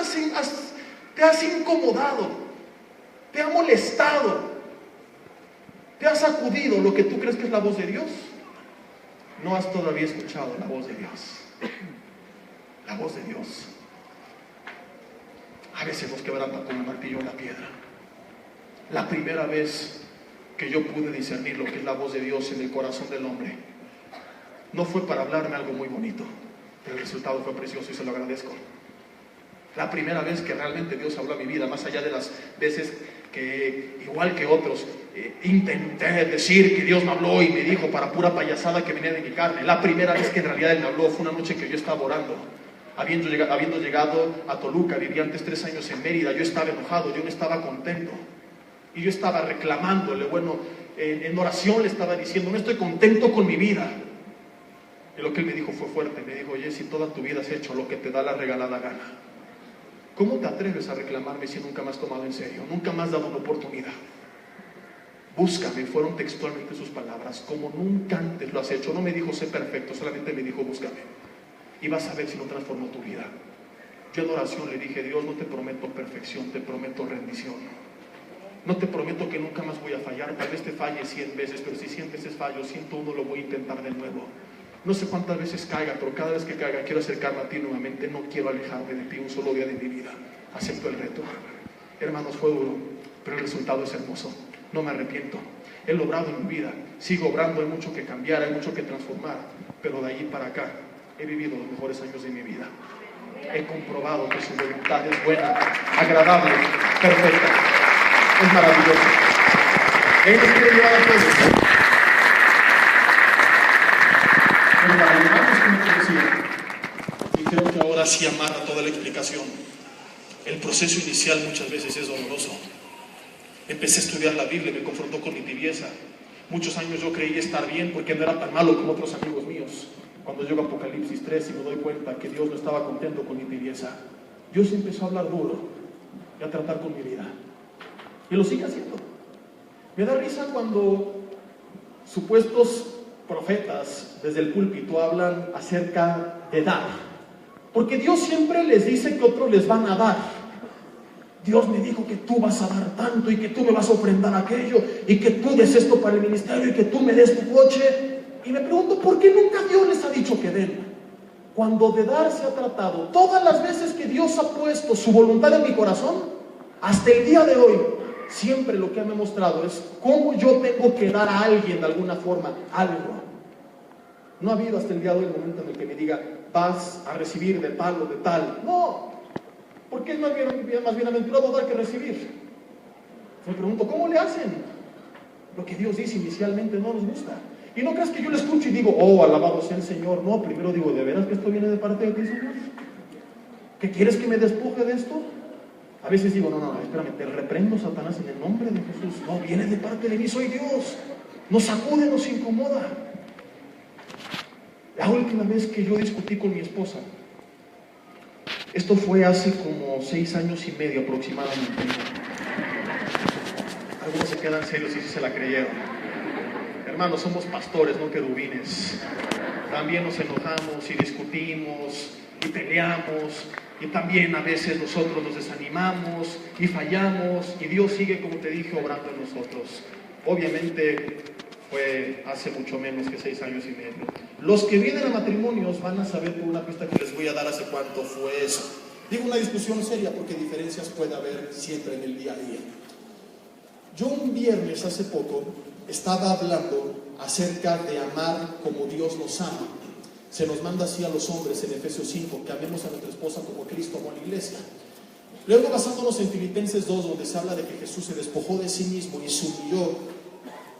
te has incomodado, te ha molestado, te ha sacudido lo que tú crees que es la voz de Dios, no has todavía escuchado la voz de Dios. La voz de Dios a veces nos quebranta como un martillo en la piedra. La primera vez que yo pude discernir lo que es la voz de Dios en el corazón del hombre, no fue para hablarme algo muy bonito, pero el resultado fue precioso y se lo agradezco. La primera vez que realmente Dios habló a mi vida, más allá de las veces que, igual que otros, intenté decir que Dios me habló y me dijo para pura payasada que venía de mi carne. La primera vez que en realidad Él me habló fue una noche que yo estaba orando. Habiendo llegado a Toluca, vivía antes 3 años en Mérida, yo estaba enojado, yo no estaba contento. Y yo estaba reclamándole, en oración le estaba diciendo, no estoy contento con mi vida. Y lo que Él me dijo fue fuerte, me dijo, oye, si toda tu vida has hecho lo que te da la regalada gana, ¿cómo te atreves a reclamarme si nunca me has tomado en serio? Nunca me has dado una oportunidad. Búscame, fueron textualmente sus palabras, como nunca antes lo has hecho. No me dijo, sé perfecto, solamente me dijo, búscame. Y vas a ver si no transformó tu vida. Yo en oración le dije, Dios, no te prometo perfección, te prometo rendición. No te prometo que nunca más voy a fallar, tal vez te falle 100 veces, pero si 100 veces fallo, 101 lo voy a intentar de nuevo. No sé cuántas veces caiga, pero cada vez que caiga quiero acercarme a ti nuevamente, no quiero alejarme de ti un solo día de mi vida. Acepto el reto. Hermanos, fue duro, pero el resultado es hermoso. No me arrepiento. He logrado en mi vida, sigo obrando, hay mucho que cambiar, hay mucho que transformar, pero de ahí para acá he vivido los mejores años de mi vida. He comprobado que su voluntad es buena, agradable, perfecta. Es maravilloso. Él nos quiere llevar a todos. Y creo que ahora sí amarra toda la explicación. El proceso inicial muchas veces es doloroso. Empecé a estudiar la Biblia, me confrontó con mi tibieza. Muchos años yo creí estar bien porque no era tan malo como otros amigos míos. Cuando llego a Apocalipsis 3 y me doy cuenta que Dios no estaba contento con mi tibieza, Dios empezó a hablar duro y a tratar con mi vida. Y lo sigue haciendo. Me da risa cuando supuestos profetas desde el púlpito hablan acerca de dar. Porque Dios siempre les dice que otros les van a dar. Dios me dijo que tú vas a dar tanto y que tú me vas a ofrendar aquello y que tú des esto para el ministerio y que tú me des tu coche. Y me pregunto, ¿por qué nunca Dios les ha dicho que den? Cuando de dar se ha tratado, todas las veces que Dios ha puesto su voluntad en mi corazón, hasta el día de hoy, siempre lo que me ha mostrado es cómo yo tengo que dar a alguien de alguna forma algo. No ha habido hasta el día de hoy el momento en el que me diga, vas a recibir de tal o de tal. No, porque es más bienaventurado dar que recibir. Me pregunto, ¿cómo le hacen? Lo que Dios dice inicialmente no nos gusta. Y no creas que yo lo escucho y digo, oh, alabado sea el Señor. No, primero digo, ¿de veras que esto viene de parte de ti, Señor? ¿Que quieres que me despoje de esto? A veces digo, no, espérame, te reprendo, Satanás, en el nombre de Jesús. No, viene de parte de mí, soy Dios. Nos sacude, nos incomoda. La última vez que yo discutí con mi esposa, esto fue hace como 6 años y medio aproximadamente. Algunos se quedan serios y sí se la creyeron. Hermanos, somos pastores, no querubines. También nos enojamos y discutimos y peleamos. Y también a veces nosotros nos desanimamos y fallamos. Y Dios sigue, como te dije, obrando en nosotros. Obviamente fue hace mucho menos que 6 años y medio. Los que vienen a matrimonios van a saber por una pista que les voy a dar hace cuánto fue eso. Digo una discusión seria porque diferencias puede haber siempre en el día a día. Yo un viernes hace poco estaba hablando acerca de amar como Dios nos ama. Se nos manda así a los hombres en Efesios 5, que amemos a nuestra esposa como Cristo amó a la iglesia. Luego basándonos en Filipenses 2, donde se habla de que Jesús se despojó de sí mismo y se humilló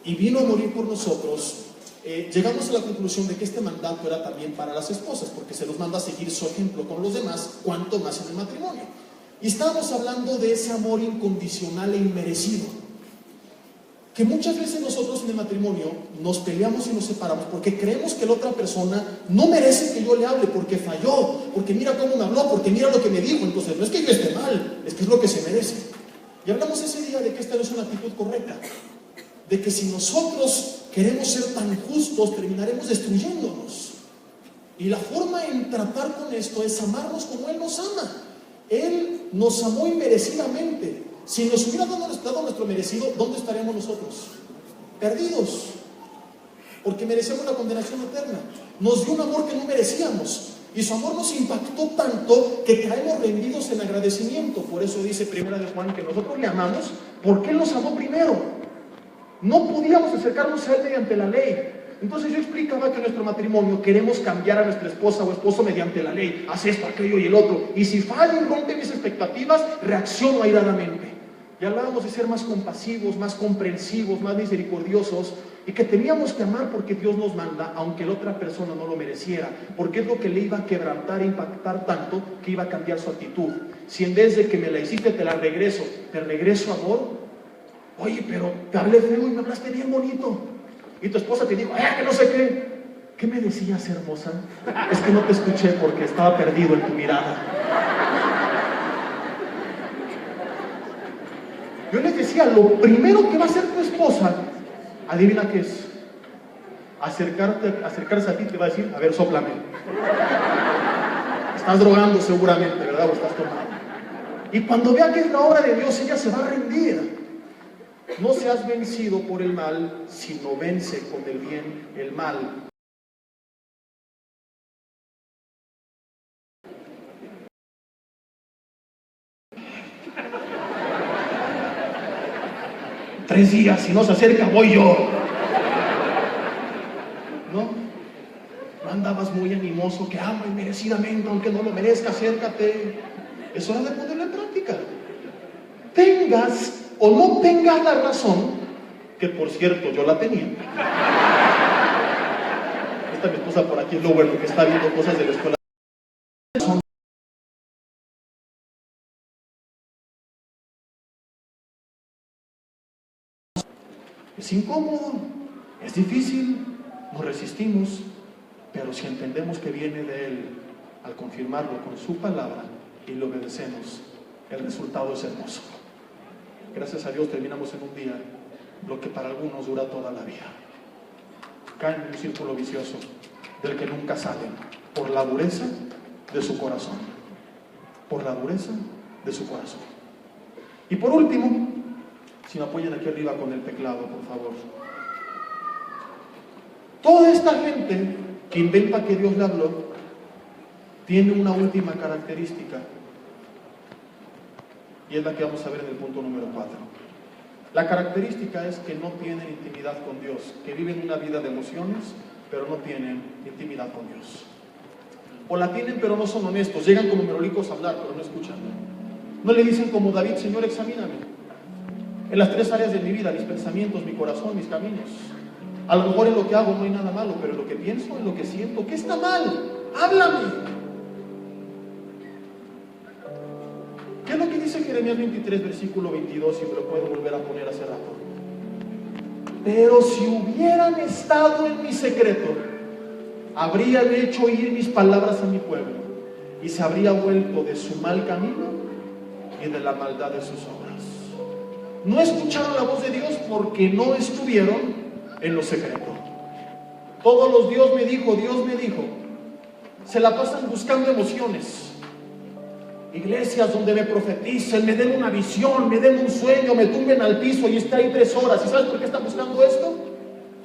y vino a morir por nosotros, llegamos a la conclusión de que este mandato era también para las esposas, porque se nos manda a seguir su ejemplo con los demás, cuanto más en el matrimonio. Y estábamos hablando de ese amor incondicional e inmerecido, que muchas veces nosotros en el matrimonio nos peleamos y nos separamos porque creemos que la otra persona no merece que yo le hable porque falló, porque mira cómo me habló, porque mira lo que me dijo. Entonces no es que yo esté mal, es que es lo que se merece. Y hablamos ese día de que esta no es una actitud correcta, de que si nosotros queremos ser tan justos, terminaremos destruyéndonos. Y la forma en tratar con esto es amarnos como Él nos ama. Él nos amó inmerecidamente. Si nos hubiera dado nuestro merecido, ¿dónde estaríamos nosotros? Perdidos, porque merecemos la condenación eterna. Nos dio un amor que no merecíamos, y su amor nos impactó tanto que caemos rendidos en agradecimiento. Por eso dice Primera de Juan que nosotros le amamos porque Él nos amó primero. No podíamos acercarnos a Él mediante la ley. Entonces yo explicaba que en nuestro matrimonio queremos cambiar a nuestra esposa o esposo mediante la ley. Haz esto, aquello y el otro. Y si fallo y rompe mis expectativas, reacciono airadamente. Y hablábamos de ser más compasivos, más comprensivos, más misericordiosos, y que teníamos que amar porque Dios nos manda, aunque la otra persona no lo mereciera, porque es lo que le iba a quebrantar e impactar tanto que iba a cambiar su actitud. Si en vez de que me la hiciste te la regreso, te regreso amor. Oye, pero te hablé feo y me hablaste bien bonito. Y tu esposa te dijo, que no sé qué. ¿Qué me decías, hermosa? Es que no te escuché porque estaba perdido en tu mirada. Yo les decía, lo primero que va a hacer tu esposa, adivina qué es. Acercarse a ti, te va a decir, a ver, sóplame. Estás drogando seguramente, ¿verdad? O estás tomando. Y cuando vea que es la obra de Dios, ella se va a rendir. No seas vencido por el mal, sino vence con el bien el mal. Tres días, si no se acerca, voy yo. ¿No? No andabas muy animoso, que ama inmerecidamente, aunque no lo merezca, acércate. Es hora de ponerlo en práctica. Tengas o no tengas la razón, que por cierto yo la tenía. Esta mi esposa por aquí es lo bueno, que está viendo cosas de la escuela. Es incómodo, es difícil, nos resistimos, pero si entendemos que viene de Él, al confirmarlo con su palabra y lo obedecemos, el resultado es hermoso. Gracias a Dios terminamos en un día lo que para algunos dura toda la vida. Caen en un círculo vicioso del que nunca salen por la dureza de su corazón. Por la dureza de su corazón. Y por último, si me apoyan aquí arriba con el teclado, por favor. Toda esta gente que inventa que Dios le habló, tiene una última característica. Y es la que vamos a ver en el punto número 4. La característica es que no tienen intimidad con Dios, que viven una vida de emociones, pero no tienen intimidad con Dios. O la tienen, pero no son honestos. Llegan como merolicos a hablar, pero no escuchan. No le dicen como David: Señor, examíname en las 3 áreas de mi vida, mis pensamientos, mi corazón, mis caminos. A lo mejor en lo que hago no hay nada malo, pero en lo que pienso, en lo que siento, ¿qué está mal? Háblame. ¿Qué es lo que dice Jeremías 23, versículo 22? Si me lo puedo volver a poner hace rato. Pero si hubieran estado en mi secreto, habrían hecho oír mis palabras a mi pueblo, y se habría vuelto de su mal camino y de la maldad de sus obras. No escucharon la voz de Dios porque no estuvieron en lo secreto. Todos los Dios me dijo, se la pasan buscando emociones. Iglesias donde me profeticen, me den una visión, me den un sueño, me tumben al piso y esté ahí 3 horas. ¿Y sabes por qué están buscando esto?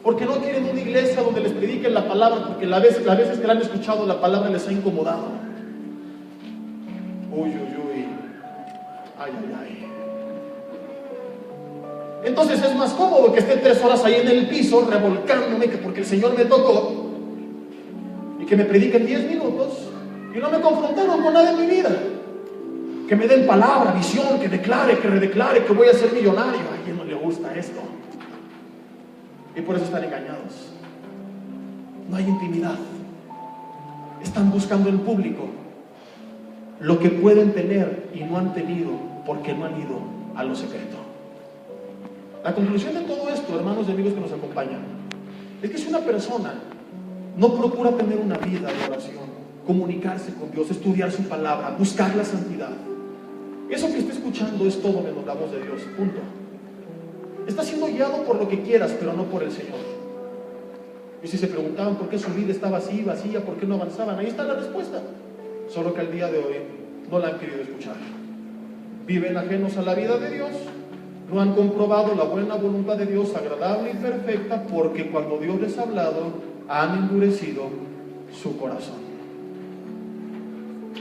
Porque no quieren una iglesia donde les prediquen la palabra, porque las veces que la han escuchado la palabra les ha incomodado. Uy, ay. Entonces es más cómodo que esté 3 horas ahí en el piso revolcándome, que porque el Señor me tocó, y que me prediquen 10 minutos y no me confrontaron con nada en mi vida. Que me den palabra, visión, que declare, que redeclare, que voy a ser millonario. ¿A quién no le gusta esto? Y por eso están engañados. No hay intimidad. Están buscando en público lo que pueden tener y no han tenido porque no han ido a lo secreto. La conclusión de todo esto, hermanos y amigos que nos acompañan, es que si una persona no procura tener una vida de oración, comunicarse con Dios, estudiar su palabra, buscar la santidad, eso que está escuchando es todo menos la voz de Dios, punto. Está siendo guiado por lo que quieras, pero no por el Señor. Y si se preguntaban por qué su vida estaba así, vacía, por qué no avanzaban, ahí está la respuesta. Solo que al día de hoy no la han querido escuchar. Viven ajenos a la vida de Dios, no han comprobado la buena voluntad de Dios, agradable y perfecta, porque cuando Dios les ha hablado, han endurecido su corazón.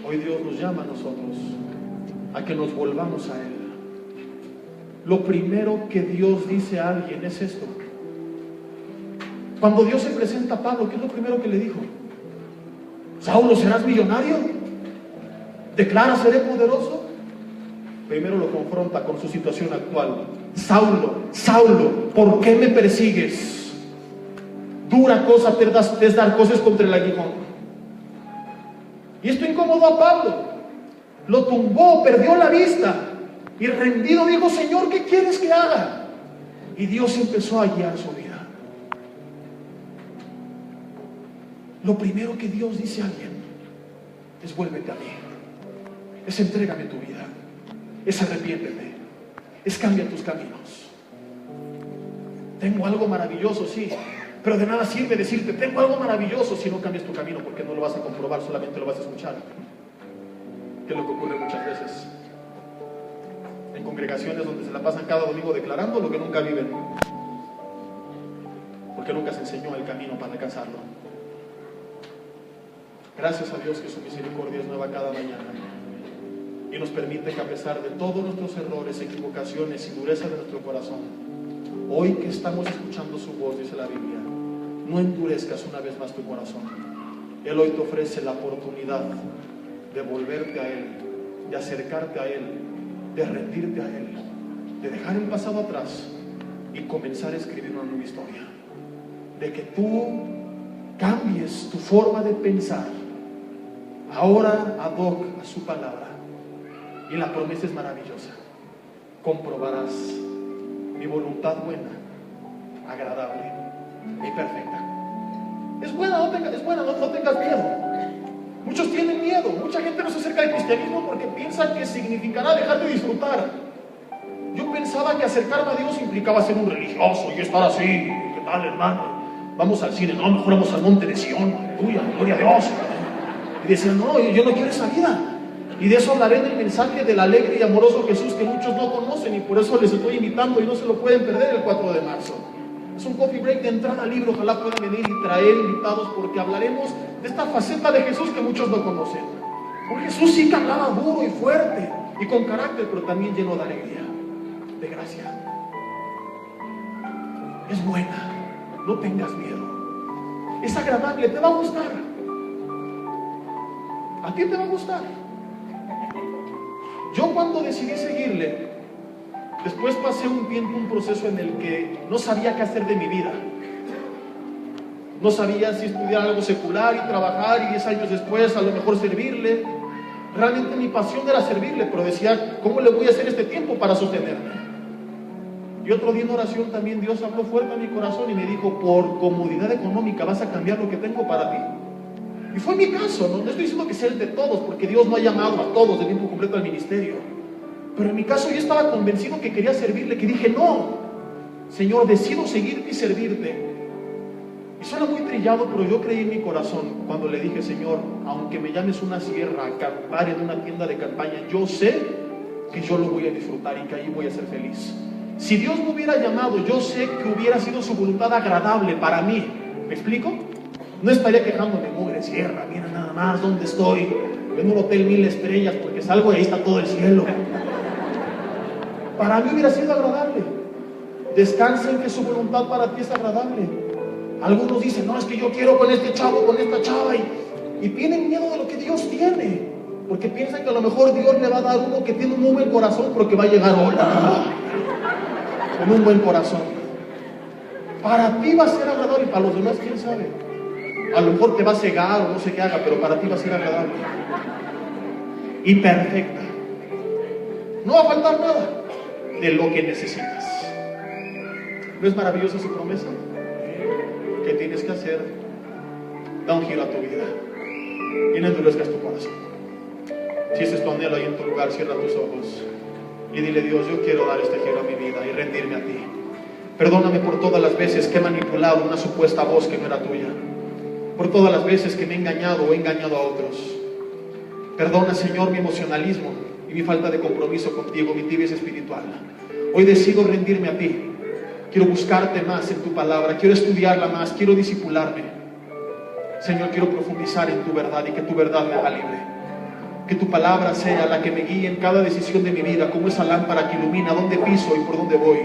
Hoy Dios nos llama a nosotros a que nos volvamos a Él. Lo primero que Dios dice a alguien es esto. Cuando Dios se presenta a Pablo, ¿qué es lo primero que le dijo? Saulo, ¿serás millonario? ¿Declara, seré poderoso? Primero lo confronta con su situación actual. Saulo, ¿por qué me persigues? Dura cosa te es dar cosas contra el aguijón. Y esto incomodó a Pablo. Lo tumbó, perdió la vista. Y rendido dijo: Señor, ¿qué quieres que haga? Y Dios empezó a guiar su vida. Lo primero que Dios dice a alguien es: vuélvete a mí. Es entrégame tu vida. Es arrepiéntete. Es cambia tus caminos. Tengo algo maravilloso, sí, pero de nada sirve decirte tengo algo maravilloso si no cambias tu camino, porque no lo vas a comprobar, solamente lo vas a escuchar. Que es lo que ocurre muchas veces en congregaciones donde se la pasan cada domingo declarando lo que nunca viven, porque nunca se enseñó el camino para alcanzarlo. Gracias a Dios que su misericordia es nueva cada mañana y nos permite que, a pesar de todos nuestros errores, equivocaciones y dureza de nuestro corazón, hoy que estamos escuchando su voz, dice la Biblia, no endurezcas una vez más tu corazón. Él hoy te ofrece la oportunidad de volverte a Él, de acercarte a Él, de rendirte a Él, de dejar el pasado atrás y comenzar a escribir una nueva historia, de que tú cambies tu forma de pensar ahora ad hoc a su palabra. Y la promesa es maravillosa: comprobarás mi voluntad buena, agradable y perfecta. Es buena, no tengas miedo. Muchos tienen miedo, mucha gente no se acerca al cristianismo porque piensa que significará dejar de disfrutar. Yo pensaba que acercarme a Dios implicaba ser un religioso y estar así. ¿Qué tal, hermano? Vamos al cine, no, mejor vamos al monte de Sión. Aleluya, gloria a Dios. Y decía, no, yo no quiero esa vida. Y de eso hablaré en el mensaje del alegre y amoroso Jesús que muchos no conocen, y por eso les estoy invitando y no se lo pueden perder el 4 de marzo. Es un coffee break de entrada al libro, ojalá puedan venir y traer invitados, porque hablaremos de esta faceta de Jesús que muchos no conocen. Un Jesús sí que hablaba duro y fuerte y con carácter, pero también lleno de alegría, de gracia. Es buena, no tengas miedo. Es agradable, te va a gustar. A ti te va a gustar. Yo cuando decidí seguirle, después pasé un tiempo, un proceso en el que no sabía qué hacer de mi vida. No sabía si estudiar algo secular y trabajar y 10 años después a lo mejor servirle. Realmente mi pasión era servirle, pero decía, ¿cómo le voy a hacer este tiempo para sostenerme? Y otro día en oración también Dios habló fuerte a mi corazón y me dijo, por comodidad económica vas a cambiar lo que tengo para ti. Y fue mi caso, no estoy diciendo que sea el de todos, porque Dios no ha llamado a todos de tiempo completo al ministerio. Pero en mi caso yo estaba convencido que quería servirle, que dije, no, Señor, decido seguirte y servirte. Y suena muy trillado, pero yo creí en mi corazón cuando le dije, Señor, aunque me llames una sierra, a acampar en una tienda de campaña, yo sé que yo lo voy a disfrutar y que ahí voy a ser feliz. Si Dios me hubiera llamado, yo sé que hubiera sido su voluntad agradable para mí. ¿Me explico? No estaría quejándome, mugre sierra, mira nada más dónde estoy, en un hotel 1000 estrellas, porque salgo y ahí está todo el cielo. Para mí hubiera sido agradable. Descansa en que su voluntad para ti es agradable. Algunos dicen, no, es que yo quiero con este chavo, con esta chava, y tienen miedo de lo que Dios tiene, porque piensan que a lo mejor Dios le va a dar uno que tiene un muy buen corazón, pero que va a llegar hola, con un buen corazón. Para ti va a ser agradable, y para los demás, quién sabe. A lo mejor te va a cegar o no sé qué haga, pero para ti va a ser agradable y perfecta. No va a faltar nada de lo que necesitas. ¿No es maravillosa su promesa? ¿Qué tienes que hacer? Da un giro a tu vida y no endurezcas tu corazón. Si ese es tu anhelo ahí en tu lugar, cierra tus ojos y dile, Dios, yo quiero dar este giro a mi vida y rendirme a ti. Perdóname por todas las veces que he manipulado una supuesta voz que no era tuya, por todas las veces que me he engañado o he engañado a otros. Perdona, Señor, mi emocionalismo y mi falta de compromiso contigo, mi tibieza espiritual. Hoy decido rendirme a ti. Quiero buscarte más en tu palabra, quiero estudiarla más, quiero disipularme. Señor, quiero profundizar en tu verdad y que tu verdad me haga libre. Que tu palabra sea la que me guíe en cada decisión de mi vida, como esa lámpara que ilumina dónde piso y por dónde voy,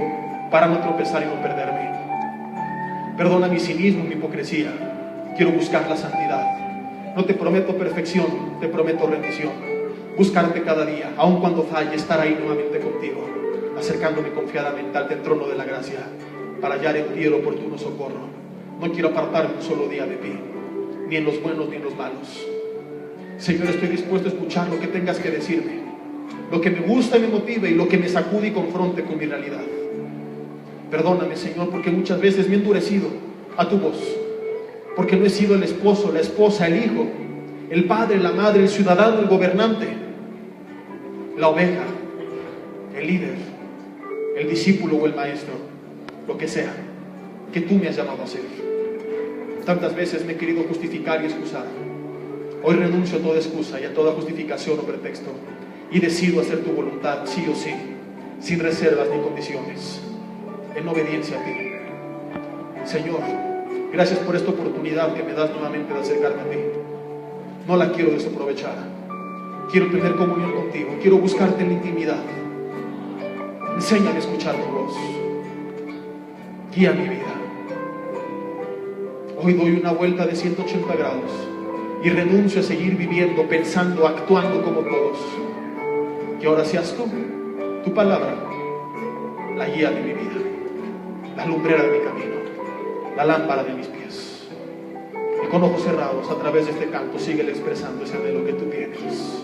para no tropezar y no perderme. Perdona mi cinismo y mi hipocresía. Quiero buscar la santidad. No te prometo perfección, te prometo rendición. Buscarte cada día, aun cuando falle, estar ahí nuevamente contigo, acercándome confiadamente al trono de la gracia, para hallar en ti el oportuno socorro. No quiero apartarme un solo día de ti, ni en los buenos ni en los malos. Señor, estoy dispuesto a escuchar lo que tengas que decirme, lo que me gusta y me motive, y lo que me sacude y confronte con mi realidad. Perdóname, Señor, porque muchas veces me he endurecido a tu voz, porque no he sido el esposo, la esposa, el hijo, el padre, la madre, el ciudadano, el gobernante, la oveja, el líder, el discípulo o el maestro, lo que sea, que tú me has llamado a ser. Tantas veces me he querido justificar y excusar. Hoy renuncio a toda excusa y a toda justificación o pretexto y decido hacer tu voluntad, sí o sí, sin reservas ni condiciones, en obediencia a ti. Señor, gracias por esta oportunidad que me das nuevamente de acercarme a ti. No la quiero desaprovechar. Quiero tener comunión contigo. Quiero buscarte en la intimidad. Enséñame a escuchar tu voz. Guía mi vida. Hoy doy una vuelta de 180 grados y renuncio a seguir viviendo, pensando, actuando como todos. Que ahora seas tú, tu palabra, la guía de mi vida, la lumbrera de mi camino, la lámpara de mis pies. Y con ojos cerrados, a través de este canto, sigue expresando ese anhelo que tú tienes.